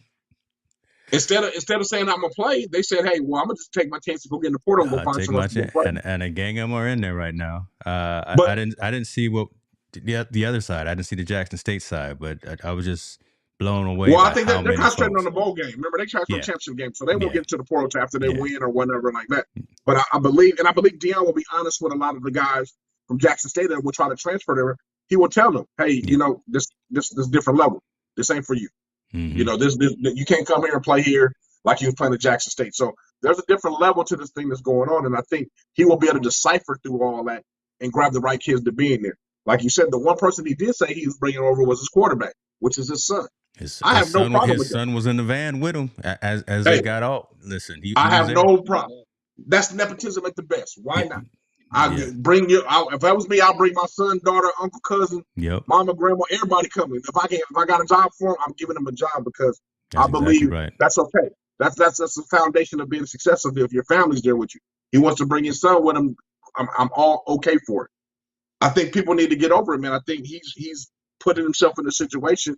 Instead of saying I'm gonna play, they said, "Hey, well, I'm gonna just take my chance to go get in the portal and go find Take someone my else to go chance, play." and a gang of them are in there right now. I But didn't see what the other side. I didn't see the Jackson State side, but I was just blown away I by think how they're many concentrating on folks. the bowl game. Remember, they concentrate on Yeah, championship game, so they won't yeah, get to the portal after they yeah, win or whatever like that. But I believe Deion will be honest with a lot of the guys from Jackson State that will try to transfer there. He will tell them, "Hey, yeah. this different level. This ain't for you. Mm-hmm. This you can't come here and play here like you was playing at Jackson State." So there's a different level to this thing that's going on, and I think he will be able to decipher through all that and grab the right kids to be in there. Like you said, the one person he did say he was bringing over was his quarterback, which is his son. I have no problem with His that. son was in the van with him as they Hey, got out. Listen, I he was have there. no problem. That's nepotism at the best. Why Yeah, not? yeah, Bring you. If that was me, I'll bring my son, daughter, uncle, cousin, yep. mama, grandma, everybody coming. If I got a job for him, I'm giving him a job because I That's exactly believe right. that's okay. That's the foundation of being successful. If your family's there with you, he wants to bring his son with him. I'm all okay for it. I think people need to get over it, man. I think he's putting himself in a situation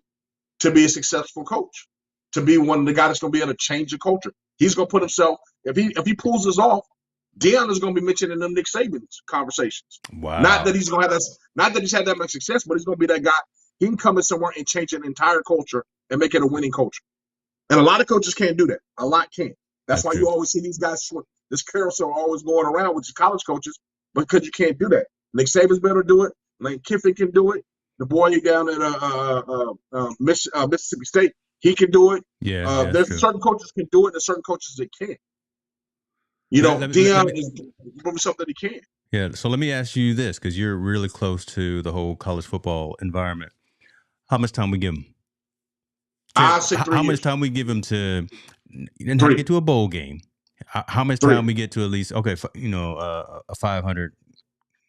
to be a successful coach, to be one of the guys that's going to be able to change the culture. He's going to put himself if he pulls this off. Deion is going to be mentioned in them Nick Saban's conversations. Not that Wow. he's going to have that. Not that he's had that much success, but he's going to be that guy. He can come in somewhere and change an entire culture and make it a winning culture. And a lot of coaches can't do that. A lot can't. That's That's why true. you always see these guys. This carousel always going around with your college coaches because you can't do that. Nick Saban's better do it. Lane Kiffin can do it. The boy down at Mississippi State, he can do it. Yeah, yeah, that's There's true. certain coaches can do it, and certain coaches that can't. Let Deion me, is doing something that he can. yeah. So let me ask you this, because you're really close to the whole college football environment. How much time we give him? I say 3 How much years. time we give him to? You didn't have to Three, get to a bowl game. How much three. time we get to at least a 500?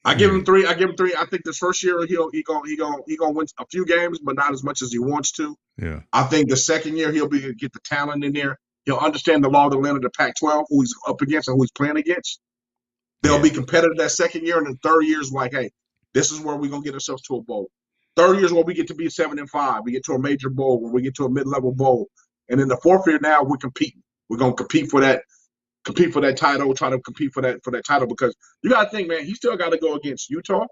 I give him three. I give him three. I think this first year he gonna win a few games, but not as much as he wants to. Yeah. I think the second year he'll get the talent in there. He'll understand the law of the land of the Pac-12, who he's up against and who he's playing against. They'll be competitive that second year, and the third year is like, hey, this is where we're gonna get ourselves to a bowl. Third year is where we get to be 7-5. We get to a major bowl, where we get to a mid-level bowl, and in the fourth year now we're competing. We're gonna compete for that title, try to compete for that title because you got to think, man, he still got to go against Utah.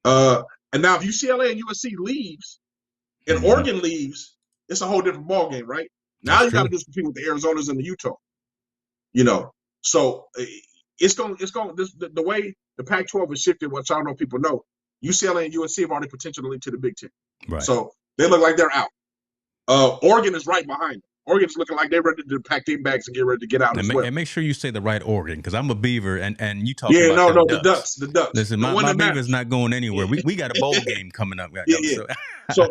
And now if UCLA and USC leaves and Oregon leaves, it's a whole different ball game, right? Now That's you got to true. just compete with the Arizonas and the Utah. So it's going the way the Pac-12 is shifted, which I don't know if people know. UCLA and USC have already potentially to the Big Ten, Right. so they look like they're out. Oregon is right behind them. Oregon's looking like they're ready to pack their bags and get ready to get out as well. And make sure you say the right Oregon, because I'm a Beaver, and you talk Yeah, about no, them Ducks. the Ducks. Listen, The one my that Beaver's matters. not going anywhere. We got a bowl game coming up. Yeah. So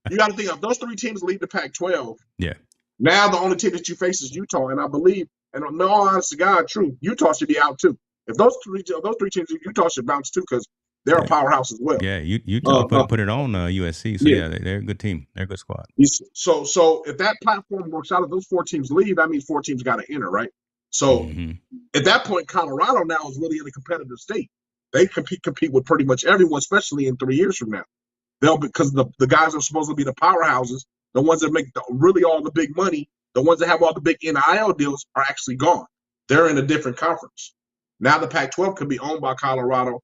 you got to think of those three teams lead the Pac-12. Yeah. Now the only team that you face is Utah, and I believe, and in all honesty, God, true, Utah should be out too. If those three teams, Utah should bounce too because they're a powerhouse as well. Yeah, Utah put it on USC. So yeah, they're a good team. They're a good squad. So if that platform works out, if those four teams leave, that means four teams got to enter, right? So at that point, Colorado now is really in a competitive state. They compete with pretty much everyone, especially in 3 years from now. Because the guys are supposed to be the powerhouses, the ones that make really all the big money, the ones that have all the big NIL deals are actually gone. They're in a different conference. Now the Pac-12 could be owned by Colorado,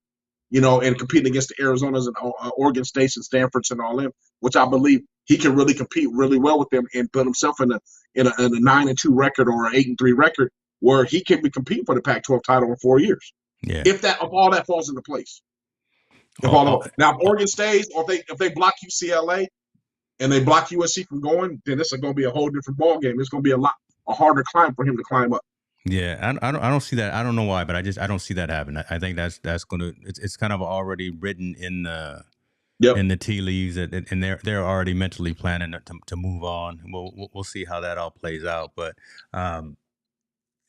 and competing against the Arizonas and Oregon States and Stanfords and all them, which I believe he can really compete really well with them and put himself in a 9-2 record or an 8-3 record where he can be competing for the Pac-12 title in 4 years. Yeah. If all that falls into place. Now, if Oregon stays or if they block UCLA, and they block USC from going, then this is going to be a whole different ball game. It's going to be a harder climb for him to climb up. Yeah, I don't see that. I don't know why, but I don't see that happen. I think that's going to it's kind of already written Yep. in the tea leaves, and they're already mentally planning to move on. We'll see how that all plays out, but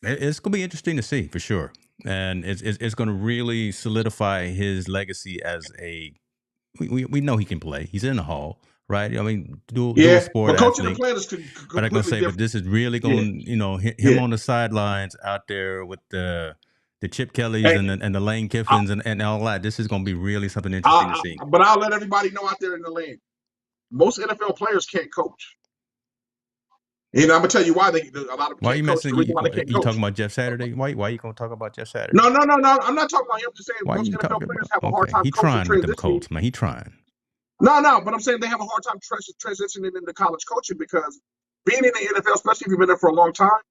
it's going to be interesting to see for sure, and it's going to really solidify his legacy as a. We know he can play. He's in the hall, right? I mean, dual Yeah, sport but coaching the athlete. players is But I'm gonna completely say, but different. this is really Yeah, going, him yeah. on the sidelines out there with the Chip Kellys Hey, and the Lane I, Kiffins and all that. This is going to be really something interesting to see. but I'll let everybody know out there in the land. Most NFL players can't coach. And I'm gonna tell you why a lot of them Why you can't coach. messing? The reason why they can't You talking coach. about Jeff Saturday? Why you gonna talk about Jeff Saturday? No, no, no, no. I'm not talking about him. I'm just saying Why most you NFL talking players about? have a hard Okay, time he coaching trying with them transitioning. Colts, man. He trying. No, but I'm saying they have a hard time transitioning into college coaching because being in the NFL, especially if you've been there for a long time,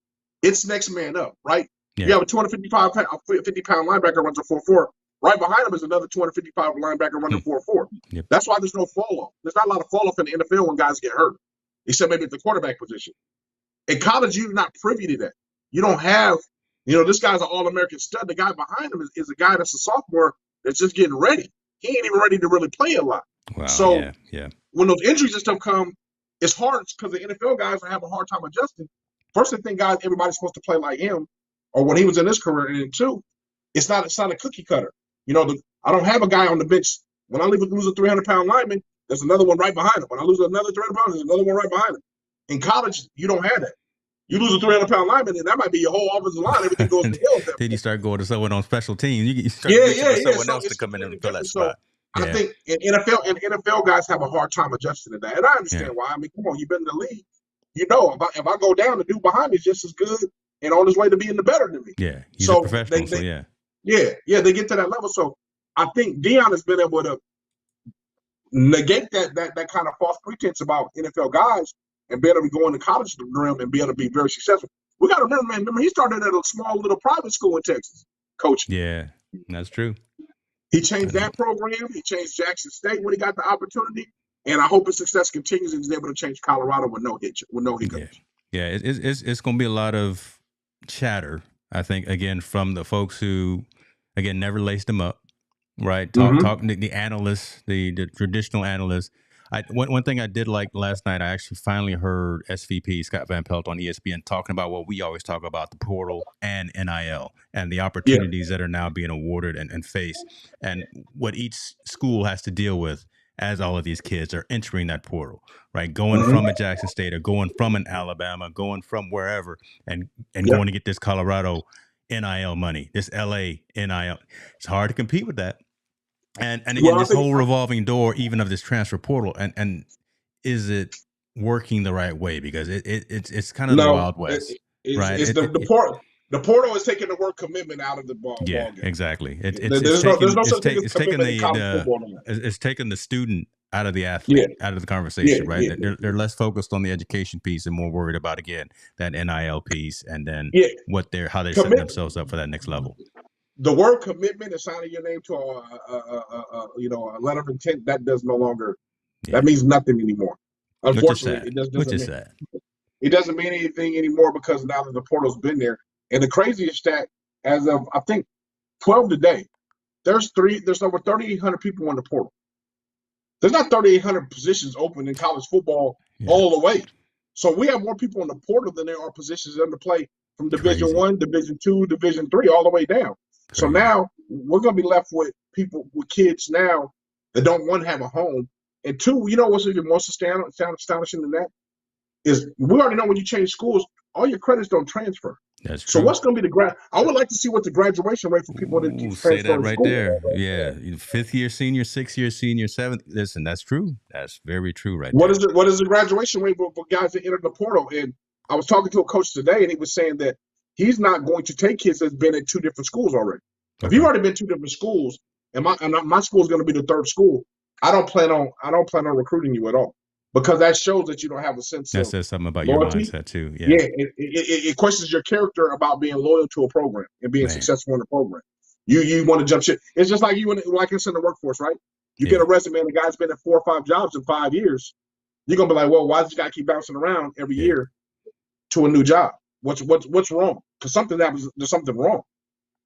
it's next man up, right? Yeah. You have a 50-pound linebacker runs a 4.4. Right behind him is another 250-pound linebacker running 4.4. Yep. That's why there's no fall off. There's not a lot of fall off in the NFL when guys get hurt, except maybe at the quarterback position. In college, you're not privy to that. You don't have, this guy's an All-American stud. The guy behind him is a guy that's a sophomore that's just getting ready. He ain't even ready to really play a lot. Wow. So yeah. when those injuries and stuff come, it's hard because the NFL guys have a hard time adjusting. First, they think everybody's supposed to play like him, or when he was in his career. And then two, it's not a cookie cutter. I don't have a guy on the bench. When I lose a 300-pound lineman, there's another one right behind him. When I lose another 300 pounds, there's another one right behind him. In college, you don't have that. You lose a 300-pound lineman, and that might be your whole offensive line. Everything goes to hell. Then you start going to someone on special teams. You start Yeah. reaching for someone So else to it's come in completely and fill that different. So spot. I Yeah. think in NFL guys have a hard time adjusting to that, and I understand why. I mean, come on, you've been in the league. If I go down, the dude behind me is just as good and on his way to being the better than me. Yeah, he's a professional. So yeah, they get to that level. So I think Deion has been able to negate that kind of false pretense about NFL guys and be able to go into college realm and be able to be very successful. We got to remember, man. Remember, he started at a small little private school in Texas, coaching. Yeah, that's true. He changed that program. He changed Jackson State when he got the opportunity. And I hope his success continues and he's able to change Colorado with no hiccups. Yeah. It's going to be a lot of chatter, I think, again, from the folks who, again, never laced him up, right? Talking to the analysts, the traditional analysts. One thing I did like last night, I actually finally heard SVP Scott Van Pelt on ESPN talking about what we always talk about, the portal and NIL and the opportunities that are now being awarded and faced, and what each school has to deal with as all of these kids are entering that portal, right? Going from a Jackson State or going from an Alabama, going from wherever and going to get this Colorado NIL money, this LA NIL. It's hard to compete with that. And again, this whole revolving door, even of this transfer portal, and is it working the right way? Because it's kind of the Wild West, right? The portal is taking the word commitment out of the ball game. Exactly. It's taking the student out of the athlete, out of the conversation, right? They're less focused on the education piece and more worried about, again, that NIL piece and then how they're setting themselves up for that next level. The word commitment and signing your name to a letter of intent, that does no longer, that means nothing anymore. Unfortunately, it doesn't mean anything anymore because now that the portal's been there. And the craziest stat, as of I think 12 today, there's over 3,800 people in the portal. There's not 3,800 positions open in college football all the way. So we have more people in the portal than there are positions under play from Division I, Division II, Division III, all the way down. Crazy. So now we're going to be left with kids now that don't, one, have a home, and two, what's even more astonishing than that is we already know when you change schools, all your credits don't transfer. That's true. So what's going to be I would like to see what the graduation rate for people that keep transferring. Say that right there. Yeah, 5th year senior, 6th year senior, 7th. Listen, that's true. That's very true, right there. What is the graduation rate for guys that enter the portal? And I was talking to a coach today, and he was saying that he's not going to take kids that's been at 2 different schools already. If you've already been 2 different schools, and my school is going to be the 3rd school, I don't plan on recruiting you at all. Because that shows that you don't have a sense of. That says something about loyalty. Your mindset too. Yeah, it questions your character about being loyal to a program and being successful in a program. You want to jump ship. It's just like like it's in the workforce, right? You get a resume and the guy's been at 4 or 5 jobs in 5 years. you're gonna be like, well, why does this guy keep bouncing around every Yeah. year to a new job? What's wrong? Because there's something wrong.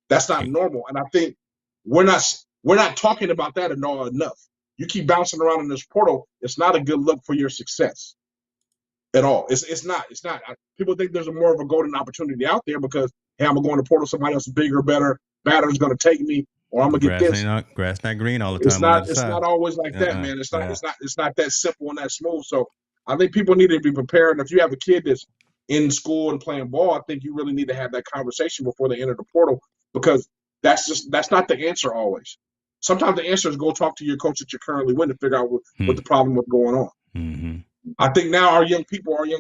That's not normal. And I think we're not talking about that enough. You keep bouncing around in this portal, it's not a good look for your success at all. It's not. People think there's more of a golden opportunity out there because, hey, I'm gonna go in the portal, somebody else is bigger, better is gonna take me, or I'm gonna get this. Grass not green all the It's time on the not. other It's side. not always like that, man. It's not. Yeah. It's not that simple and that smooth. So I think people need to be prepared. And if you have a kid that's in school and playing ball, I think you really need to have that conversation before they enter the portal because that's not the answer always. Sometimes the answer is go talk to your coach that you're currently with to figure out what the problem was going on. Mm-hmm. I think now our young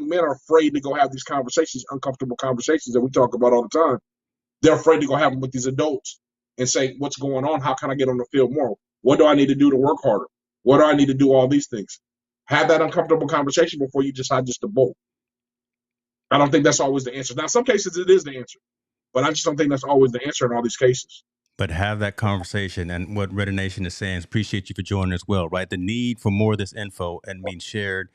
men are afraid to go have these conversations, uncomfortable conversations that we talk about all the time. They're afraid to go have them with these adults and say, what's going on? How can I get on the field more? What do I need to do to work harder? What do I need to do? All these things. Have that uncomfortable conversation before you decide just to bolt. I don't think that's always the answer. Now, in some cases, it is the answer, but I just don't think that's always the answer in all these cases. But have that conversation, and what Raider Nation is saying is appreciate you for joining as well, right? The need for more of this info and being shared,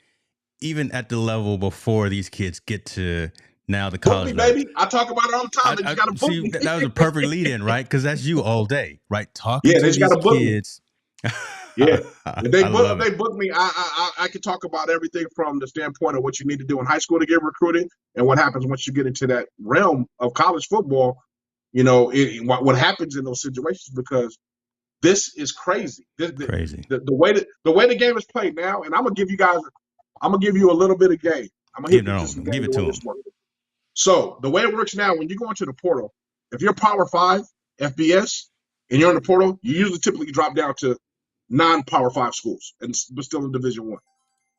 even at the level before these kids get to now the college level. Baby, I talk about it all the time. They just got to book me. That was a perfect lead-in, right? Because that's you all day, right? Talking they to just these gotta book kids. Yeah, if they they book me, I can talk about everything from the standpoint of what you need to do in high school to get recruited, and what happens once you get into that realm of college football. You know, what happens in those situations, because this is crazy. Crazy. The way the game is played now, and I'm gonna give you a little bit of game. I'm gonna hit you some game the way this works. So the way it works now, when you go into the portal, if you're Power 5 FBS and you're in the portal, you usually typically drop down to non-Power 5 schools, but still in Division 1.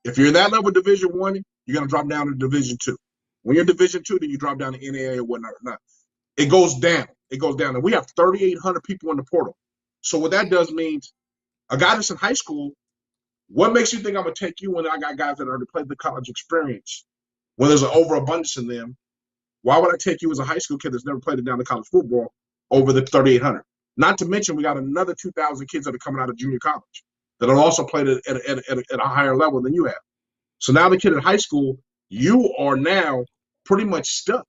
If you're in that level of Division 1, you're going to drop down to Division 2. When you're in Division 2, then you drop down to NAIA or whatnot. It goes down. And we have 3,800 people in the portal. So what that does means a guy that's in high school, what makes you think I'm going to take you when I got guys that already played the college experience, when there's an overabundance in them? Why would I take you as a high school kid that's never played it down to college football over the 3,800? Not to mention, we got another 2,000 kids that are coming out of junior college that have also played at a higher level than you have. So now the kid in high school, you are now pretty much stuck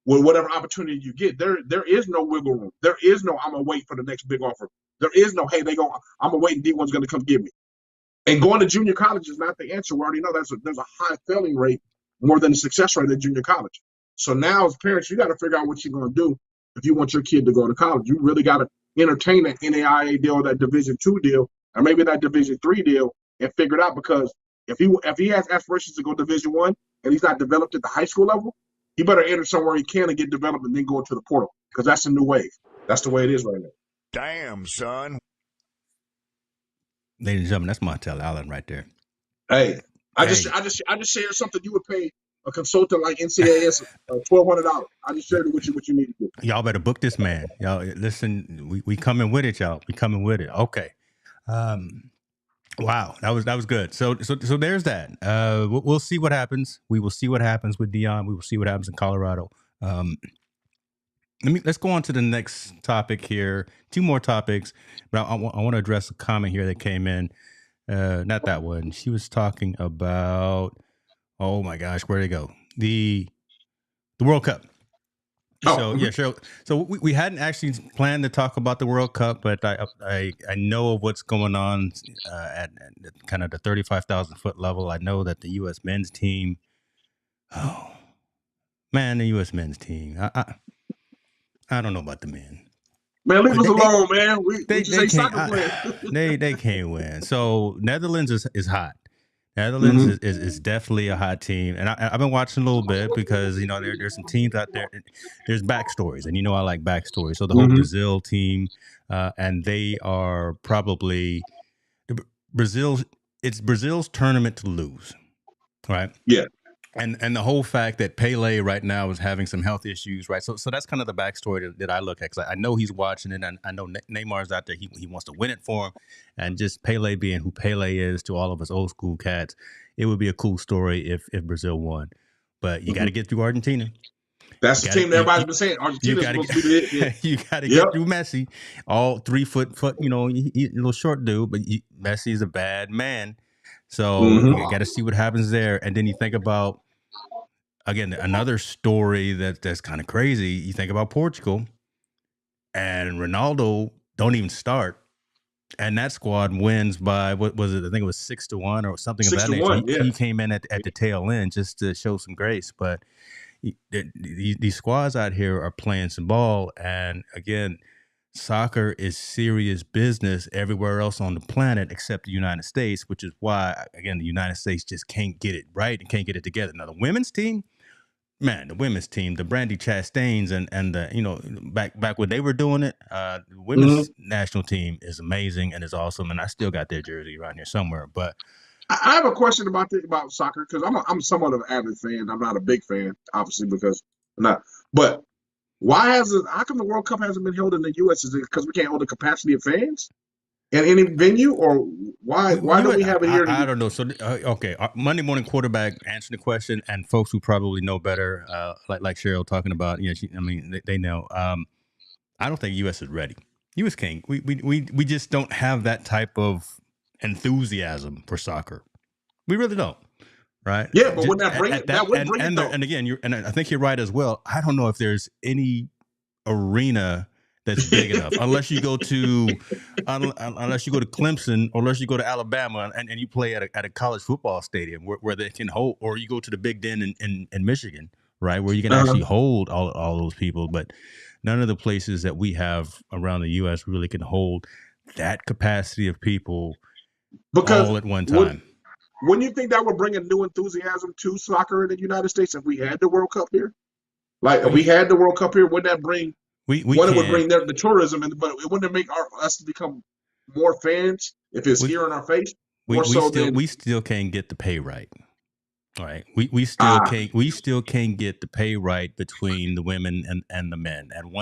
with whatever opportunity you get. There is no wiggle room. There is no I'm gonna wait for the next big offer. There is no I'm gonna wait and D1's gonna come get me. And going to junior college is not the answer. We already know there's a high failing rate more than the success rate at junior college. So now as parents, you got to figure out what you're going to do if you want your kid to go to college. You really got to entertain that NAIA deal, that Division II deal, or maybe that Division III deal, and figure it out. Because if he has aspirations to go Division I and he's not developed at the high school level, he better enter somewhere he can and get developed and then go into the portal, because that's the new wave. That's the way it is right now. Damn, son. Ladies and gentlemen, that's Montel Allen right there. Hey, I just shared something you would pay a consultant like NCAS $1,200. I just shared it with you what you need to do. Y'all better book this man. Y'all listen. We coming with it, y'all. We coming with it. Okay. Wow, that was good. So there's that. We'll see what happens. We will see what happens with Deion. We will see what happens in Colorado. Let's go on to the next topic here. 2 more topics, but I want to address a comment here that came in. Not that one. She was talking about, oh my gosh, where'd it go? The World Cup. So yeah, sure. So we hadn't actually planned to talk about the World Cup, but I know of what's going on at kind of the 35,000 foot level. I know that the U.S. men's team. Oh man, the U.S. men's team. I don't know about the men. Man, leave us alone, man. We just ain't soccer players. They can't win. So Netherlands is hot. Netherlands is definitely a hot team, and I've been watching a little bit because there's some teams out there. There's backstories, and I like backstories. So the whole Brazil team, and they are probably Brazil's. It's Brazil's tournament to lose, right? Yeah. And the whole fact that Pele right now is having some health issues, right? So that's kind of the backstory that I look at, because I know he's watching it, and I know Neymar's out there. He wants to win it for him, and just Pele being who Pele is to all of us old school cats, it would be a cool story if Brazil won. But you got to get through Argentina. That's the team that everybody's been saying. Argentina's supposed to be it. Yeah. You got to get through Messi, all 3 foot, little short dude, but Messi is a bad man. So Mm-hmm. you got to see what happens there. And then you think about, again, another story that's kind of crazy. You think about Portugal, and Ronaldo don't even start, and that squad wins by, what was it? I think it was 6-1 or something of Six that to nature. one. He, Yeah. he came in at the tail end just to show some grace, but these squads out here are playing some ball, and again, soccer is serious business everywhere else on the planet except the United States, which is why, again, the United States just can't get it right and can't get it together. Now, the women's team, man, the women's team, the Brandy Chastains and the, back when they were doing it, the Mm-hmm. women's national team is amazing and is awesome, and I still got their jersey around here somewhere. But I have a question about soccer because I'm somewhat of an avid fan. I'm not a big fan, obviously, because I'm not. But why hasn't? How come the World Cup hasn't been held in the U.S.? Is it because we can't hold the capacity of fans in any venue, or why? Why don't we have it here? I don't know. So okay, Monday morning quarterback answering the question, and folks who probably know better, like Cheryl talking about, I mean, they know. I don't think U.S. is ready. U.S. can't. We just don't have that type of enthusiasm for soccer. We really don't. Right. Yeah, but Just wouldn't that bring at it? That that would bring it and there, though. and again, and I think you're right as well. I don't know if there's any arena that's big enough unless you go to Clemson, or unless you go to Alabama and you play at a college football stadium where they can hold, or you go to the Big Den in Michigan, right, where you can Uh-huh. actually hold all those people. But none of the places that we have around the U.S. really can hold that capacity of people Because all at one would time. wouldn't you think that would bring a new enthusiasm to soccer in the United States if we had the World Cup here? Like if we We had the World Cup here, wouldn't that bring we one? It would can't. bring the tourism, but it wouldn't it make us become more fans if it's We here in our face we more we so still than we still can't get the pay right. All right. ah. We still can't get the pay right between the women and the men. And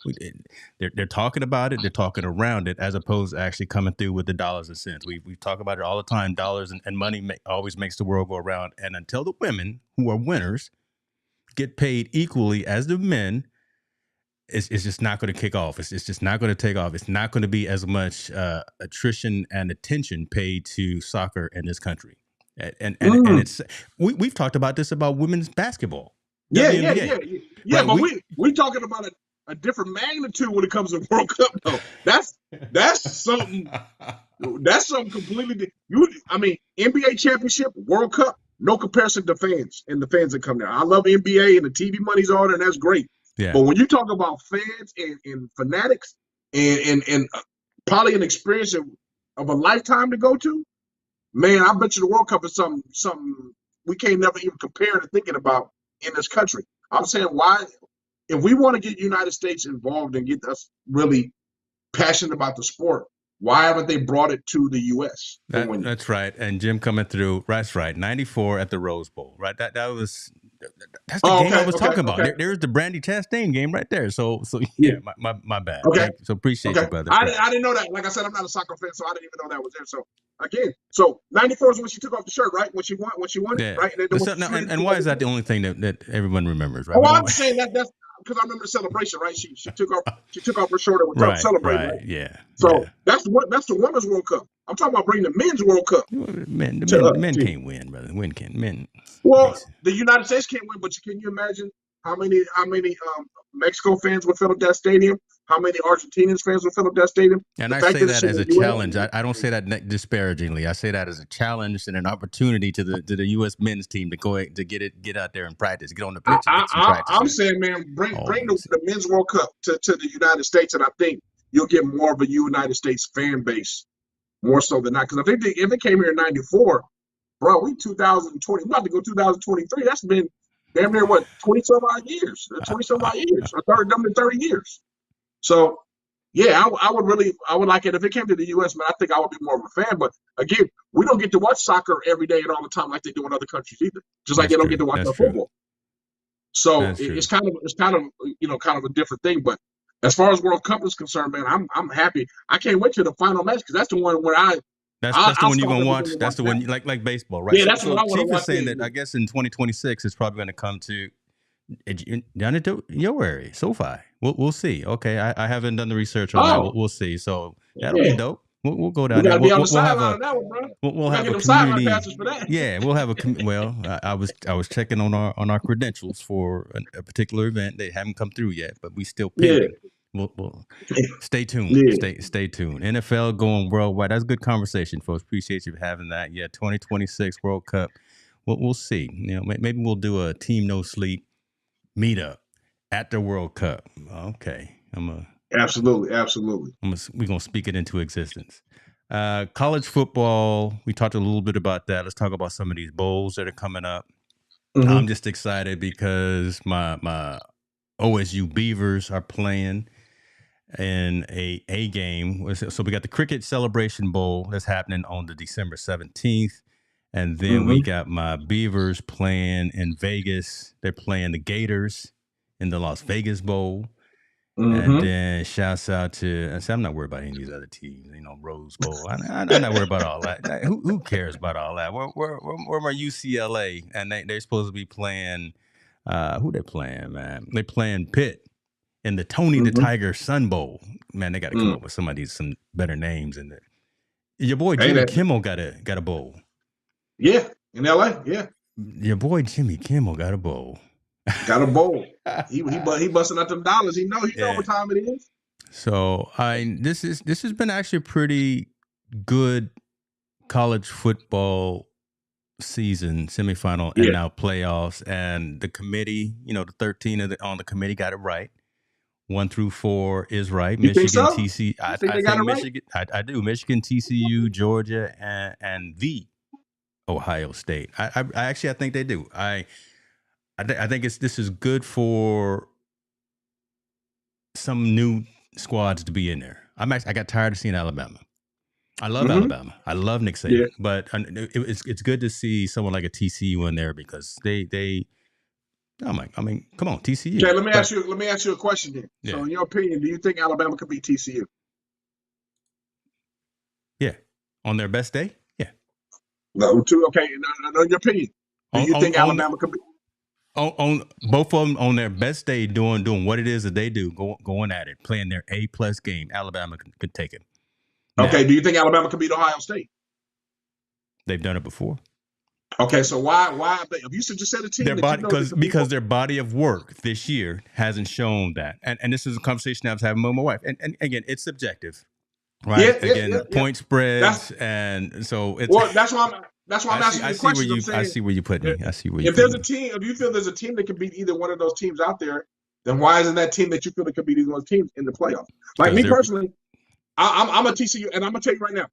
we, they're talking about it, they're talking around it, as opposed to actually coming through with the dollars and cents. We talk about it all the time. Dollars and money always makes the world go around. And until the women, who are winners, get paid equally as the men, it's just not going to kick off. It's just not going to take off. It's not going to be as much attrition and attention paid to soccer in this country. And Mm. it's we've talked about this about women's basketball, Yeah, yeah, WNBA, yeah, yeah, yeah. right? But we talking about a different magnitude when it comes to World Cup though. That's something. That's something completely. I mean, NBA championship, World Cup, no comparison to fans and the fans that come there. I love NBA and the TV money's on, and that's great. Yeah, But when you talk about fans and fanatics and probably an experience of a lifetime to go to, man, I bet you the World Cup is something we can't never even compare to thinking about in this country. I'm saying why, if we want to get United States involved and get us really passionate about the sport, why haven't they brought it to the U.S. for winning? that's right. And Jim coming through. That's right. 94 at the Rose Bowl. Right. That's the Oh, game I okay, was okay, talking about. okay. There's the Brandy Chastain game right there. So Yeah, yeah, my bad. okay, Thank you. So appreciate okay. you, brother. I didn't know that. Like I said, I'm not a soccer fan, so I didn't even know that was there. So again, so '94 is when she took off the shirt, right? When she won it, Yeah. right? And then when So she now, freed and took why off is the that shirt. the only thing that everyone remembers, right? Oh, We I'm don't. just saying that's because I remember the celebration, right? She took off her shirt and was celebrating, Right. right? Yeah. So that's the women's World Cup. I'm talking about bringing the men's World Cup Men, to the us. men can't win, brother. Men can't. Men. Well, These. the United States can't win, but can you imagine how many Mexico fans would fill up that stadium? How many Argentinians fans would fill up that stadium? And The I fact say that it's that in as the a challenge. U.S. I don't say that disparagingly. I say that as a challenge and an opportunity to the U.S. men's team to get out there and practice, get on the pitch and get some practice I'm in. saying, man, bring Oh, the men's World Cup to the United States, and I think you'll get more of a United States fan base more so than not. Because if it came here in '94, bro, we 2020, we about to go 2023. That's been damn near what 20 some odd years, 20 some odd years, or 30 years. So yeah, I would like it if it came to the U.S. Man, I think I would be more of a fan. But again, we don't get to watch soccer every day and all the time like they do in other countries either. Just like that's they don't get true. to watch That's our true. football. So That's true. it's kind of kind of a different thing. But as far as World Cup is concerned, man, I'm happy. I can't wait to the final match because that's the one where That's the I'll one you're stop gonna everything watch. and That's watch the that. one like baseball, right? Yeah, So that's what so I want to Chief is watch. saying that I guess in 2026 it's probably going to come to down into your area, SoFi. We'll see. Okay, I haven't done the research on that. Oh, We'll see. So that'll be yeah. dope. we'll go We down got there. to be on the We'll have sideline a of that one, bro. we'll We got to have get a them sideline community. passes for that. Yeah, we'll have a well. I was checking on our credentials for a particular event. They haven't come through yet, but we still Yeah, pending. We'll stay tuned. yeah, Stay tuned. NFL going worldwide. That's a good conversation, folks. Appreciate you having that. Yeah, 2026 World Cup. We'll see. Maybe we'll do a Team No Sleep meetup at the World Cup. Okay, absolutely, absolutely. we're gonna speak it into existence. College football. We talked a little bit about that. Let's talk about some of these bowls that are coming up. I'm Mm-hmm. just excited because my OSU Beavers are playing in a game. So we got the Cricket Celebration Bowl that's happening on the December 17th. And then we Mm-hmm. got my Beavers playing in Vegas. They're playing the Gators in the Las Vegas Bowl. And Mm-hmm. then shouts out to, I say, I'm not worried about any of these other teams, Rose Bowl. I'm not worried about all that. Who cares about all that? Where my UCLA? And they're supposed to be playing, who they playing, man? They playing Pitt in the Tony the Mm-hmm. Tiger Sun Bowl. Man, they got to come up with some better names in there. Your boy Hey, Jimmy that, Kimmel got a bowl. yeah, in LA, yeah, Your boy Jimmy Kimmel got a bowl. got a bowl. He busting out them dollars. He know Yeah. what time it is. So this has been actually a pretty good college football season, semifinal, and Yeah, now playoffs. And the committee, the 13 on the committee got it right. 1 through 4 is right. you think Michigan, so? TC. You think I they got think it right? Michigan. I do. Michigan, TCU, Georgia, and the Ohio State. I think they do. I think this is good for some new squads to be in there. I got tired of seeing Alabama. I love Mm-hmm. Alabama. I love Nick Yeah. Saban, but it's good to see someone like a TCU in there because they. Come on, TCU. Okay, But let me ask you a question then. yeah, So, in your opinion, do you think Alabama could beat TCU? yeah, on their best day, yeah. No, two. Okay, in your opinion, do On you think on Alabama could beat? on both of them on their best day doing what it is that they do, going at it, playing their A+ game. Alabama could take it. Okay, Now do you think Alabama could beat Ohio State? they've done it before. Okay, so why if you just said a team Their that you body know that could beat because their body of work this year hasn't shown that, and this is a conversation I was having with my wife, and again, it's subjective, right? Again, yeah. point That's spreads, and so it's. well, that's why I'm asking I you the see where questions. I'm you I saying see where you put me. I see where you if put there's a me team, if you feel there's a team that can beat either one of those teams out there, then why isn't that team that you feel that could beat either one of those teams in the playoffs? Like because me they're. personally, I'm a TCU, and I'm gonna tell you right now,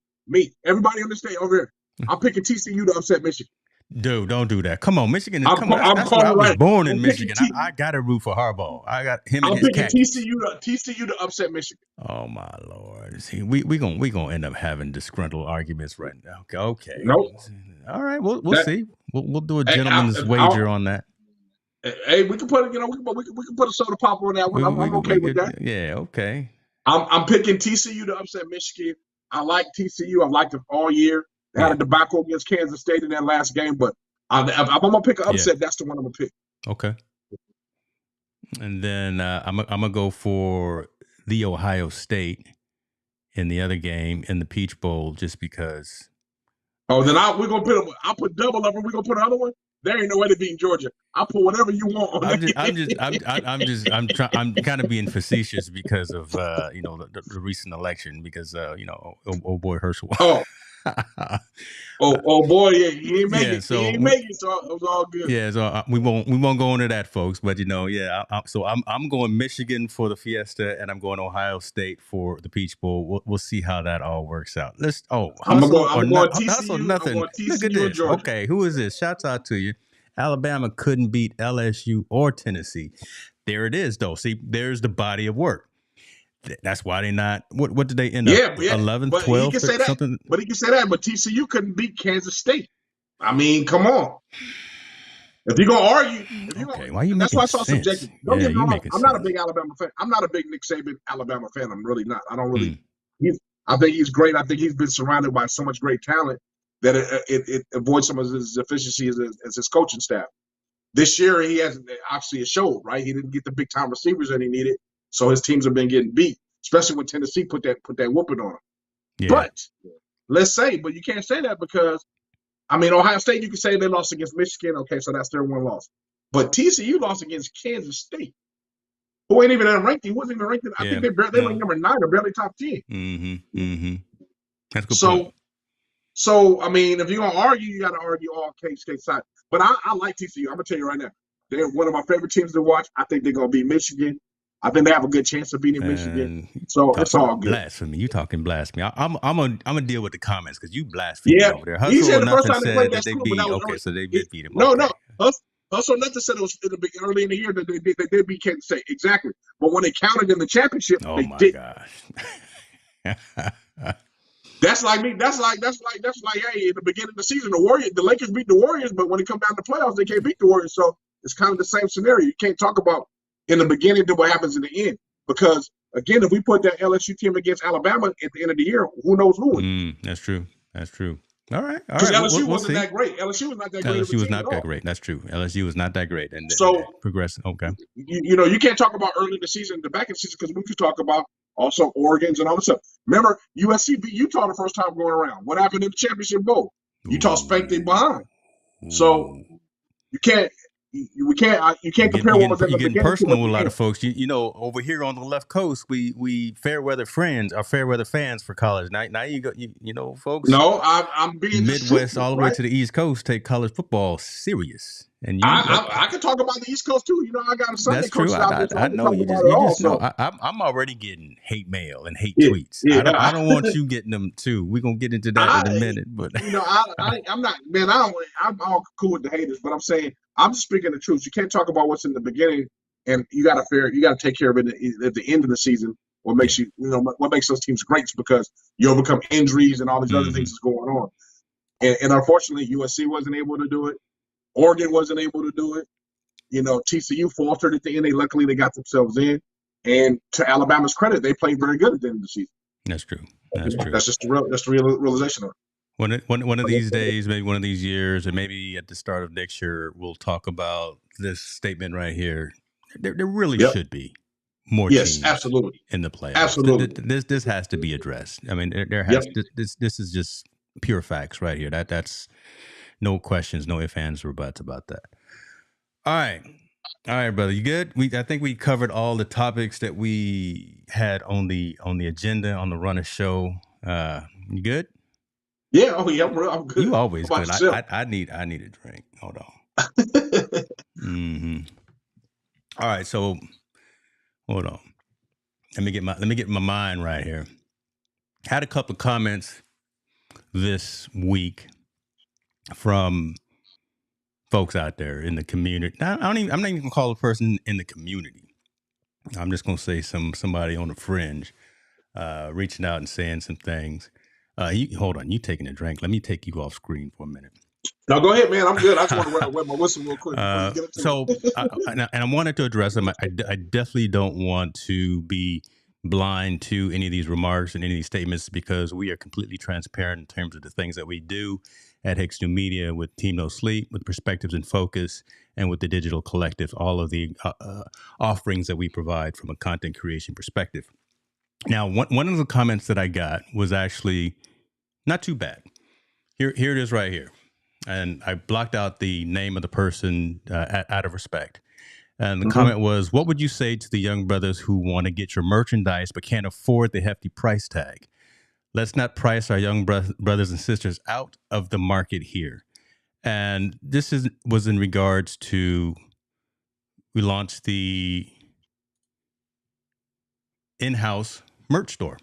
everybody on the state over here, I'm picking TCU to upset Michigan. Dude, don't do that. Come on, Michigan is I'm come on. I'm That's where calling I it was right. born I'm in picking Michigan. I got to root for Harbaugh. I got him and I'm his picking khakis. TCU to upset Michigan. Oh my lord! See, we gonna end up having disgruntled arguments right now. Okay. Nope. All right. We'll That see. We'll do a hey, gentleman's wager on that. hey, we can put we can put a soda pop on that one. I'm okay We with that. could. Yeah. Okay. I'm picking TCU to upset Michigan. I like TCU. I've liked them all year. They had Yeah. a debacle against Kansas State in that last game, but if I'm gonna pick an Yeah. upset, that's the one I'm gonna pick. Okay. And then I'm gonna go for the Ohio State in the other game in the Peach Bowl just because. Oh, then we're gonna I'll put double up, and we're gonna put another one. There ain't no way to beat Georgia. I'll put whatever you want on I'm kind of being facetious because of the recent election because oh boy Herschel. Oh, oh boy, yeah, he ain't make Yeah, it. He so ain't make it, so it was all good. yeah, so we won't go into that, folks. But yeah, so I'm going Michigan for the Fiesta, and I'm going Ohio State for the Peach Bowl. We'll see how that all works out. Hustle or I'm not, going hustle TCU. I'm nothing. going Look at TCU and this. Georgia. Okay, who is this? Shouts out to you. Alabama couldn't beat LSU or Tennessee. There it is, though. See, there's the body of work. That's why they not. What did they end up? 11th, but 12th, he can say that. something. But he can say that. But TCU couldn't beat Kansas State. I mean, come on. If you're gonna argue, Okay, why are you that's making why it's all sense? subjective. Don't Yeah, get me you wrong. making I'm not a sense. big Alabama fan. I'm not a big Nick Saban Alabama fan. I'm really not. I don't really. Mm. I think he's great. I think he's been surrounded by so much great talent that it avoids some of his deficiencies as his coaching staff. This year, he hasn't obviously it showed, right? He didn't get the big time receivers that he needed, so his teams have been getting beat, especially when Tennessee put that whooping on him. Yeah. But but you can't say that because I mean Ohio State. You can say they lost against Michigan. Okay, so that's their one loss. But TCU lost against Kansas State, who ain't even ranked. He wasn't even ranked. I think Yeah. they ranked No. number 9 or barely top 10. Mm-hmm. Mm-hmm. That's a good point. So I mean, if you're gonna argue, you got to argue all K-State side. But I like TCU. I'm gonna tell you right now, they're one of my favorite teams to watch. I think they're gonna beat Michigan. I think they have a good chance of beating Michigan. And So it's all good. blasphemy. You talking blasphemy. I'm gonna deal with the comments because you blaspheming Yeah, over there. he Hustle said or the first nothing time they played said that that they school, but that beat. was Okay, early. so they did beat him. No, Okay. Hustle nothing said it was early in the year that they did beat Kansas State exactly. But when they counted in the championship, Oh they my didn't. gosh. That's like me. Hey, in the beginning of the season, the Lakers beat the Warriors, but when it come down to playoffs, they can't beat the Warriors. So it's kind of the same scenario. You can't talk about in the beginning to what happens in the end because again, if we put that LSU team against Alabama at the end of the year, who knows who would? That's true. That's true. All right. All Because right. LSU We'll wasn't see. that great. LSU was not that great of a LSU was team at not that all. great. That's true. LSU was not that great, and So progressing. Okay. you can't talk about early in the season, the back of the season, because we could talk about also Oregon's and all this stuff. Remember, USC beat Utah the first time going around. What happened in the championship bowl? Utah spanked them behind. So Ooh. you can't you can't compare what was in You're the getting beginning to personal what with a the lot end. of folks. You know, over here on the left coast, we fair weather friends are fair weather fans for college. Now you go, you know, folks, No, I'm being just Midwest truthful, all the way right? to the East Coast take college football serious, and you I can talk about the East Coast too. You know, I got a son that's that true. coaches out there, so I I can know talk you about just it all. know. So I'm already getting hate mail and hate yeah, tweets. I yeah. don't want you getting them too. We're gonna get into that in a I minute, but you know, I'm not man, I'm all cool with the haters, but I'm saying I'm just speaking the truth. You can't talk about what's in the beginning and you gotta take care of it at the end of the season. What yeah. makes what makes those teams great is because you overcome injuries and all these other Mm-hmm. things that's going on. And unfortunately USC wasn't able to do it. Oregon wasn't able to do it. You know, TCU faltered at the end. Luckily they got themselves in. And to Alabama's credit, they played very good at the end of the season. That's true. That's true. That's just the realization of it. One of these days, maybe one of these years, or maybe at the start of next year, we'll talk about this statement right here. There really Yep. should be more Yes, teams absolutely. in the playoffs. Absolutely. This has to be addressed. I mean, there Yep. has this is just pure facts right here. That's no questions, no ifs, ands, or buts about that. All right. All right, brother. You good? I think we covered all the topics that we had on the agenda on the Runner Show. You good? Yeah. Oh, yeah. I'm good. You How always about good. yourself? I need a drink. Hold on. All right, so hold on. Let me get my mind right here. Had a couple of comments this week from folks out there in the community. I'm not even gonna call a person in the community. I'm just gonna say somebody on the fringe, reaching out and saying some things. Hold on. You taking a drink? Let me take you off screen for a minute. No, go ahead, man. I'm good. I just want to wet my whistle real quick before you get into So, it. and I wanted to address them. I definitely don't want to be blind to any of these remarks and any of these statements because we are completely transparent in terms of the things that we do at Hicks New Media with Team No Sleep, with Perspectives and Focus, and with the Digital Collective, all of the offerings that we provide from a content creation perspective. Now, one of the comments that I got was actually not too bad. Here it is right here. And I blocked out the name of the person out of respect. And the Mm-hmm. comment was, what would you say to the young brothers who want to get your merchandise but can't afford the hefty price tag? Let's not price our young brothers and sisters out of the market here. And this was in regards to, we launched the in-house merch store.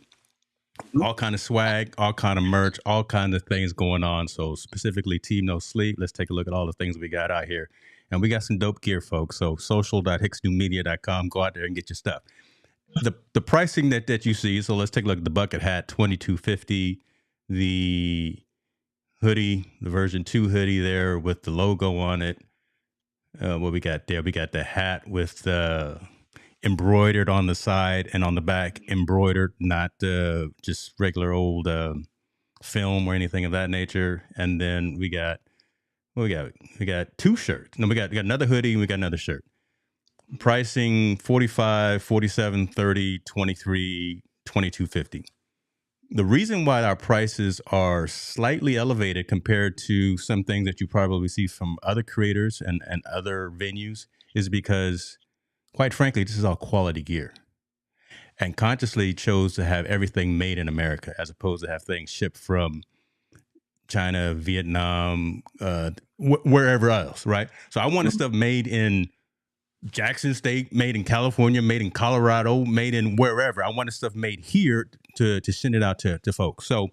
All kind of swag, all kind of merch, all kind of things going on. So specifically Team No Sleep, let's take a look at all the things we got out here. And we got some dope gear, folks. So social.hicksnewmedia.com. Go out there and get your stuff. The pricing that you see, so let's take a look at the bucket hat, $22.50. The hoodie, the version 2 hoodie there with the logo on it. What we got there? We got the hat with embroidered on the side and on the back, embroidered, not just regular old film or anything of that nature. And then we got we got 2 shirts. No, we got another hoodie and we got another shirt. Pricing 45, 47, 30, 23, 22.50. The reason why our prices are slightly elevated compared to some things that you probably see from other creators and other venues is because, quite frankly, this is all quality gear. And consciously chose to have everything made in America as opposed to have things shipped from China, Vietnam, wherever else, right? So I wanted stuff made in Jackson State, made in California, made in Colorado, made in wherever. I wanted stuff made here to send it out to folks. So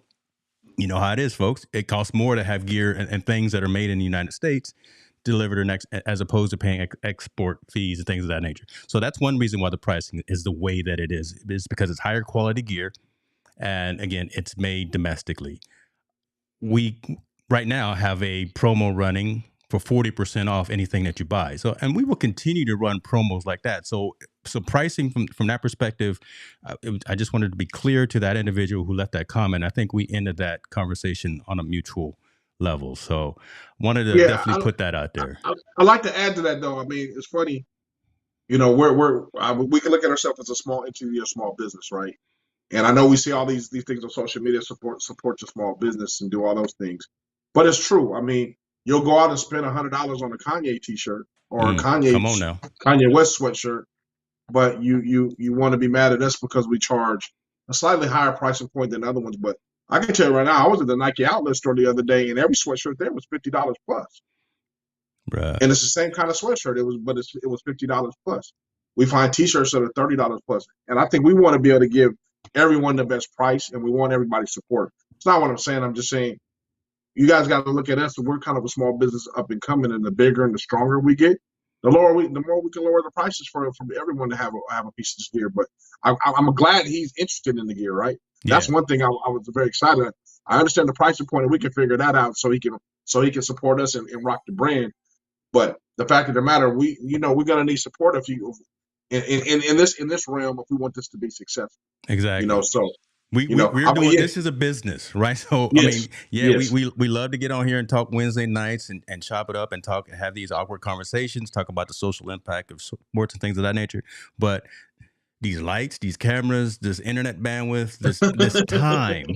you know how it is, folks. It costs more to have gear and things that are made in the United States delivered as opposed to paying export fees and things of that nature. So that's one reason why the pricing is the way that it is because it's higher quality gear. And again, it's made domestically. We right now have a promo running for 40% off anything that you buy. So, and we will continue to run promos like that. So pricing from that perspective, I just wanted to be clear to that individual who left that comment. I think we ended that conversation on a mutual level. So wanted to Yeah, definitely put that out there. I like to add to that though. I mean, it's funny. You know, we can look at ourselves as a small entity, a small business, right? And I know we see all these things on social media support your small business and do all those things, but it's true. I mean, you'll go out and spend $100 on a Kanye T-shirt or a Come on now. Kanye West sweatshirt, but you want to be mad at us because we charge a slightly higher pricing point than other ones. But I can tell you right now, I was at the Nike outlet store the other day, and every sweatshirt there was $50 plus. Bruh. And it's the same kind of sweatshirt. It was $50 plus. We find T-shirts that are $30 plus, and I think we want to be able to give everyone the best price, and we want everybody's support. It's not what I'm saying. I'm just saying you guys got to look at us. We're kind of a small business up and coming, and the bigger and the stronger we get, the more we can lower the prices for everyone to have a piece of this gear. But I'm glad he's interested in the gear, right? Yeah. That's one thing I was very excited. I understand the pricing point, and we can figure that out so he can support us and rock the brand. But the fact of the matter, we're gonna need support if you in this realm if we want this to be successful. Exactly. So we're doing this is a business, right? So yes. I mean, yes. we love to get on here and talk Wednesday nights and chop it up and have these awkward conversations, talk about the social impact of sports and things of that nature. But these lights, these cameras, this internet bandwidth, this time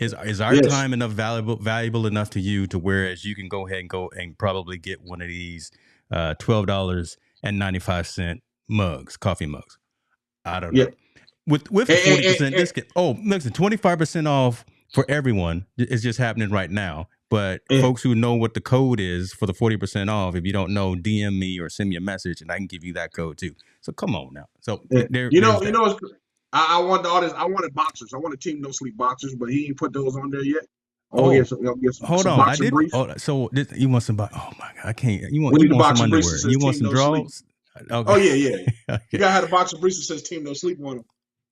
is our yes. time enough valuable enough to you to whereas you can go ahead and probably get one of these $12.95 mugs, coffee mugs. I don't know. With the 40% discount. Oh, listen, 25% off for everyone is just happening right now. But folks who know what the code is for the 40% off, if you don't know, DM me or send me a message and I can give you that code too. So come on now. So I want the audience. I wanted boxers. I wanted Team No Sleep boxers, but he ain't put those on there yet. Hold some on, I did. briefs. So you want some? Oh my God, I can't. You want some underwear? You want some draws? Okay. Oh yeah. Okay. You gotta have a box of briefs that says Team No Sleep on them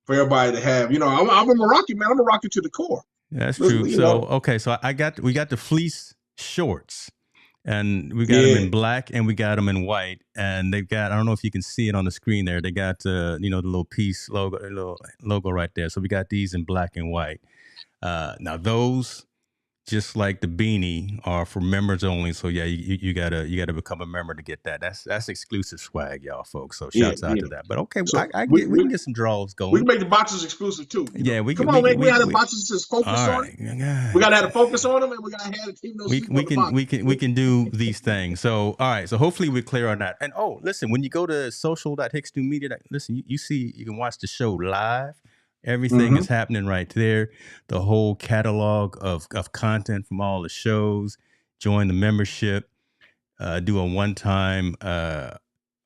for everybody to have. I'm a Moroccan man. I'm a Moroccan to the core. That's true. So we got the fleece shorts. And we got them in black and we got them in white. And they've got, I don't know if you can see it on the screen there. They got, the little piece logo right there. So we got these in black and white. Now those, just like the beanie, are for members only. So yeah, you gotta become a member to get that. That's exclusive swag, y'all folks. So shouts out to that. But okay, so we can get some draws going. We can make the boxes exclusive too. Yeah, we come on, man. We had the boxes that says focus on it. We gotta have a focus on them, and we gotta have a Team No Sleep. We can do these things. So all right. So hopefully we're clear on that. And listen, when you go to social.hicksnewmedia, listen, you can watch the show live. Everything is happening right there. The whole catalog of content from all the shows. Join the membership. Do a one-time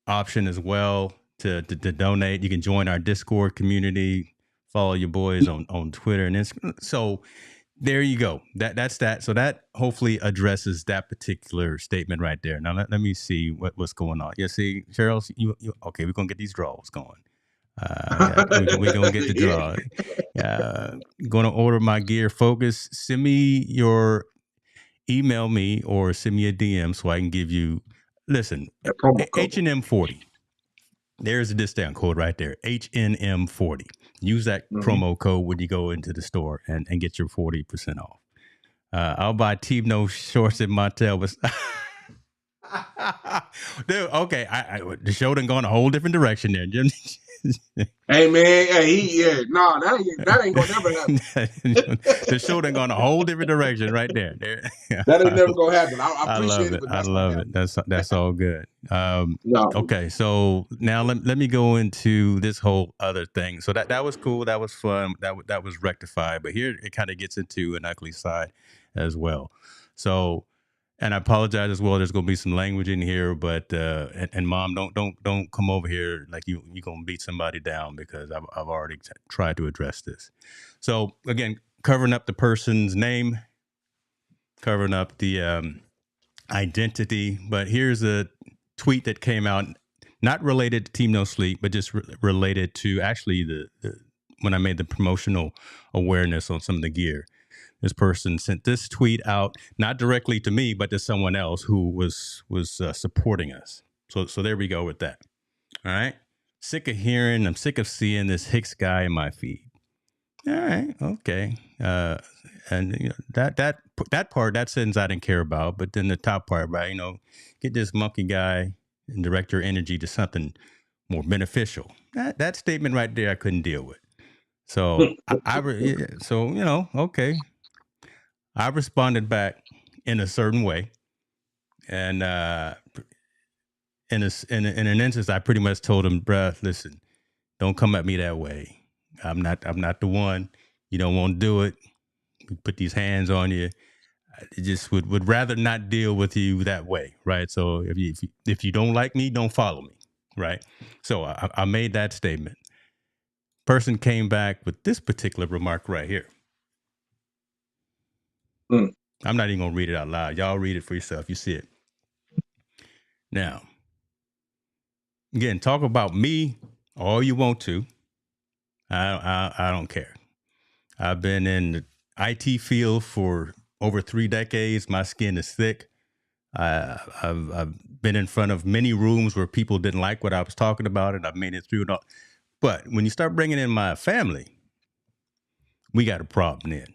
option as well to donate. You can join our Discord community. Follow your boys on Twitter and Instagram. So there you go. That's that. So that hopefully addresses that particular statement right there. Now let me see what's going on. Yeah, see, Cheryl, you okay? We're gonna get these draws going. We're gonna get the draw. Going to order my gear. Focus. Send me email me or send me a DM so I can give you. Listen, H&M 40. There's a discount code right there. H&M 40. Use that promo code when you go into the store and get your 40% off. I'll buy Team No shorts at Montel, but Dude, okay, the show done gone a whole different direction there, Jim. Hey man, nah, that ain't gonna never happen. The show done gone a whole different direction right there. That ain't never gonna happen. I I appreciate love it, it. but I that's not love it. happening. That's all good. No. Okay, so now let me go into this whole other thing. So that was cool. That was fun. That was rectified. But here it kind of gets into an ugly side as well. So, and I apologize as well. There's going to be some language in here, but and mom, don't come over here like you gonna beat somebody down because I've already tried to address this. So again, covering up the person's name, covering up the identity. But here's a tweet that came out, not related to Team No Sleep, but just related to actually the when I made the promotional awareness on some of the gear. This person sent this tweet out, not directly to me, but to someone else who was supporting us. So there we go with that. All right. Sick of hearing, I'm sick of seeing this Hicks guy in my feed. All right, okay. And you know, that part, that sentence I didn't care about, but then the top part, right? Get this monkey guy and direct your energy to something more beneficial. That statement right there, I couldn't deal with. So so okay. I responded back in a certain way, and in an instance, I pretty much told him, "Bruh, listen, don't come at me that way. I'm not the one. You don't want to do it. Put these hands on you. I just would rather not deal with you that way, right? So if you don't like me, don't follow me, right? So I made that statement. Person came back with this particular remark right here. Mm. I'm not even gonna read it out loud. Y'all read it for yourself. You see it now. Again, talk about me all you want to. I don't care. I've been in the IT field for over 3 decades. My skin is thick. I've been in front of many rooms where people didn't like what I was talking about, and I've made it through it all. But when you start bringing in my family, we got a problem then,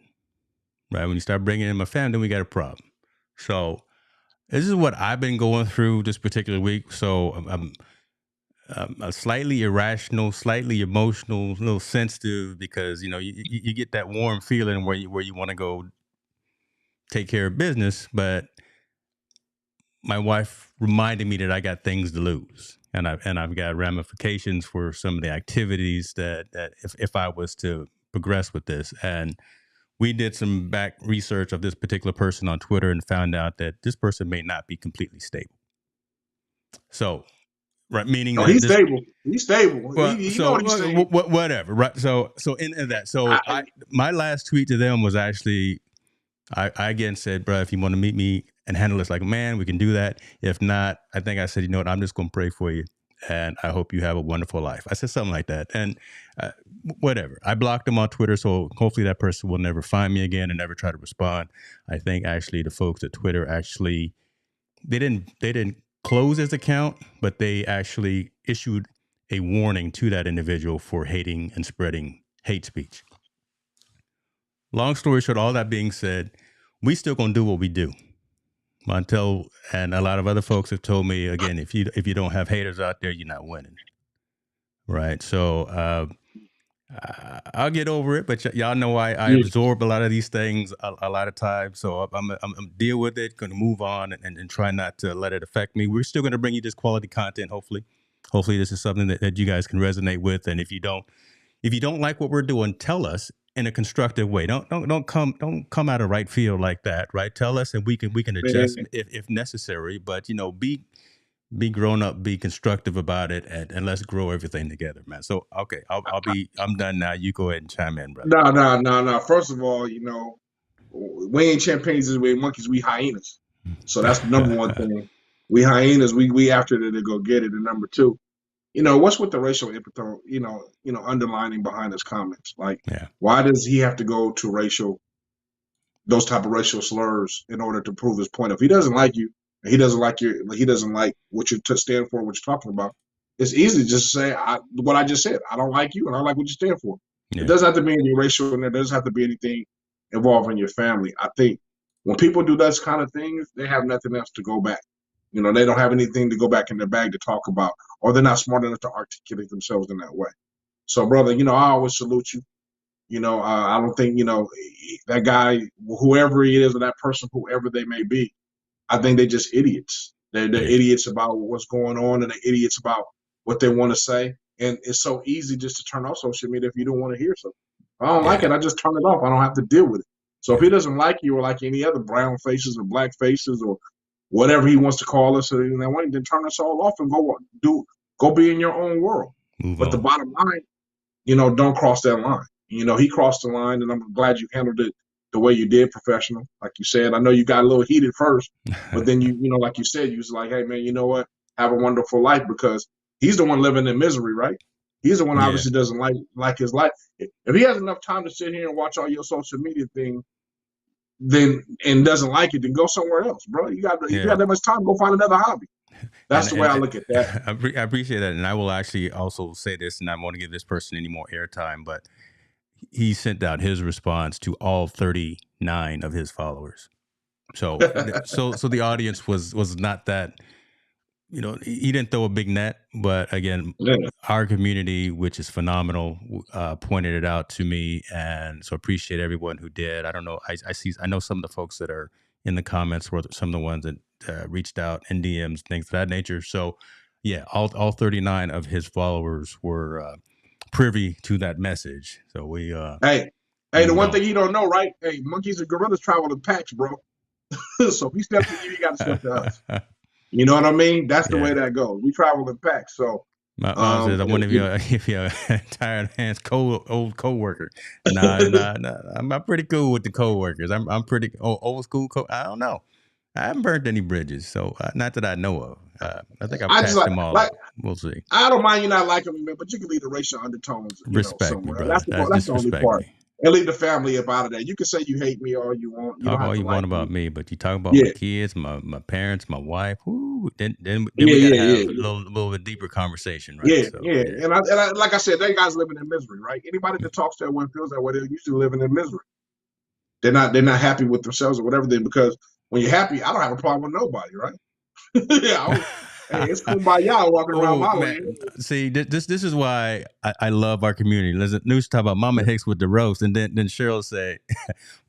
right? When you start bringing in my family, then we got a problem. So this is what I've been going through this particular week. So I'm a slightly irrational, slightly emotional, a little sensitive because you get that warm feeling where you want to go take care of business, but my wife reminded me that I got things to lose, and I've got ramifications for some of the activities that if I was to progress with this. And we did some back research of this particular person on Twitter and found out that this person may not be completely stable. So, right, meaning Oh, that he's this. stable. He's stable. Well, You know so what he's saying. whatever, right? So in that, so I, my last tweet to them was actually I again said, bro, if you want to meet me and handle this like a man, we can do that. If not, I think I said, you know what, I'm just going to pray for you. And I hope you have a wonderful life. I said something like that. And whatever. I blocked him on Twitter. So hopefully that person will never find me again and never try to respond. I think actually the folks at Twitter actually, they didn't close his account, but they actually issued a warning to that individual for hating and spreading hate speech. Long story short, all that being said, we still gonna do what we do. Montel and a lot of other folks have told me again, if you don't have haters out there, you're not winning, right? So I'll get over it, but y'all know I yeah, absorb a lot of these things a lot of times, so I'm deal with it, gonna move on and try not to let it affect me. We're still gonna bring you this quality content, hopefully this is something that you guys can resonate with, and if you don't like what we're doing, tell us in a constructive way. Don't come out of right field like that, right? Tell us, and we can adjust man. if necessary. But be grown up, be constructive about it, and let's grow everything together, man. So okay, I'm done now. You go ahead and chime in, brother. No. First of all, we ain't chimpanzees, we ain't monkeys, we hyenas. So that's the number one thing. We hyenas, we after it to go get it. And number two, what's with the racial epithet, underlining behind his comments? Like, Yeah, why does he have to go to those type of racial slurs in order to prove his point? If he doesn't like you, he doesn't like what you stand for, what you're talking about. It's easy to just say what I just said. I don't like you, and I don't like what you stand for. It yeah, doesn't have to be any racial, and there doesn't have to be anything involving your family. I think when people do those kind of things, they have nothing else to go back. You know, they don't have anything to go back in their bag to talk about, or they're not smart enough to articulate themselves in that way. So, brother, you know, I always salute you. You know, I don't think, you know, that guy, whoever he is, or that person, whoever they may be, I think they're just idiots. They're Yeah. idiots about what's going on, and they're idiots about what they want to say. And it's so easy just to turn off social media if you don't want to hear something. If I don't like Yeah. it, I just turn it off. I don't have to deal with it. So if Yeah. he doesn't like you or like any other brown faces or black faces or whatever he wants to call us, or then turn us all off and go be in your own world. Move But the on. bottom line, you know, don't cross that line. You know, he crossed the line, and I'm glad you handled it the way you did, professional. Like you said, I know you got a little heated first, but then you know, like you said, you was like, hey, man, you know what? Have a wonderful life, because he's the one living in misery, right? He's the one Yeah. obviously doesn't like his life. If he has enough time to sit here and watch all your social media thing, then and doesn't like it, then go somewhere else, bro. You got Yeah. that much time, go find another hobby. That's the way I And look at that. I appreciate that, and I will actually also say this, and I don't want to give this person any more airtime, but he sent out his response to all 39 of his followers. So so the audience was not that, you know, he didn't throw a big net, but again, Yeah. our community, which is phenomenal, pointed it out to me, and so appreciate everyone who did. I don't know, I know some of the folks that are in the comments were some of the ones that reached out in DMs, things of that nature. So yeah, all 39 of his followers were privy to that message. So Hey, the moved one on. thing you don't know, right? Hey, monkeys and gorillas travel in packs, bro. So if he steps to you, he got to step to us. You know what I mean? That's the way Yeah. that goes. We travel in packs. So, My mom says, "I wonder if you're a tired hands old coworker." Nah. I'm pretty cool with the coworkers. I'm pretty old school. I don't know. I haven't burnt any bridges, so not that I know of. I think I've I just patched them all like up. We'll see. I don't mind you not liking me, man, but you can leave the racial undertones, you know, Respect me, somewhere. That's brother. the That's that's the only disrespect part. me. And leave the family up out of that. You can say you hate me all you want. You don't Talk have all to you want like me. about me, but you talk about my Yeah, kids, my parents, my wife. Whoo, then yeah, we got to yeah, have yeah, a little bit deeper conversation, right? yeah, So yeah. yeah, And I like I said, they guys living in misery, right? Anybody that talks that way and feels that way, they're usually living in misery. They're not happy with themselves or whatever. They because when you're happy, I don't have a problem with nobody, right? Yeah, hey, it's kumbaya walking around oh my way. man, see this is why I love our community. Listen, News talk about Mama Hicks with the roast, and then Cheryl say,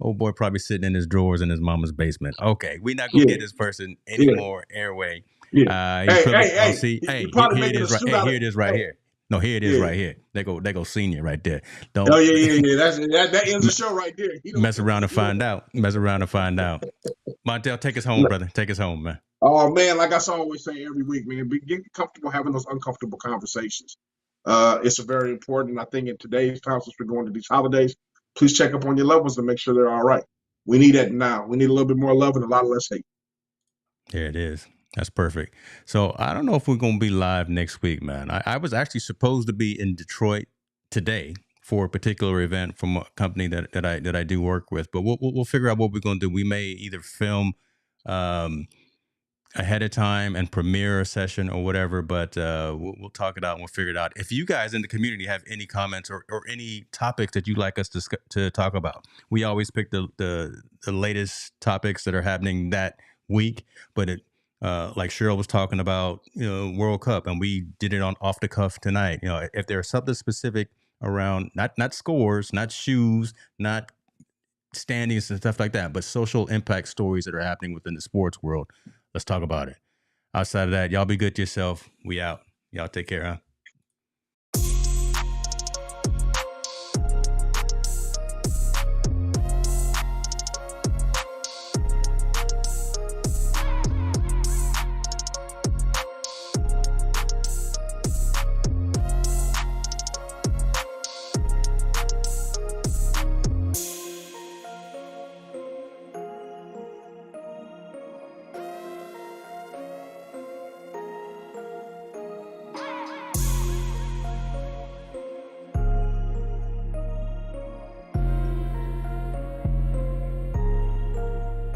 "Oh boy, probably sitting in his drawers in his mama's basement." Okay, we're not gonna Yeah, get this person any yeah, more airway. yeah. He Hey, probably hey, hey, see, he hey, probably here it making a is right. suit Hey, out of. here it is right Hey, here. No, here it is yeah. right here. They go senior right there. Oh Don't yeah, yeah, yeah. That ends the show right there. He don't. mess around and He don't. find out. Mess around and find out. Montel, take us home, brother. Take us home, man. Oh man, like I always say every week, man, get comfortable having those uncomfortable conversations. It's a very important. I think in today's time, since we're going to these holidays, please check up on your loved ones and make sure they're all right. We need that now. We need a little bit more love and a lot less hate. There it is. That's perfect. So I don't know if we're gonna be live next week, man. I was actually supposed to be in Detroit today for a particular event from a company that I do work with, but we'll figure out what we're gonna do. We may either film um, ahead of time and premiere a session or whatever, but we'll talk it out and we'll figure it out. If you guys in the community have any comments or any topics that you'd like us to talk about, we always pick the latest topics that are happening that week. But like Cheryl was talking about, you know, World Cup, and we did it on off the cuff tonight. You know, if there's something specific around not scores, not shoes, not standings and stuff like that, but social impact stories that are happening within the sports world. Let's talk about it. Outside of that, y'all be good to yourself. We out. Y'all take care, huh?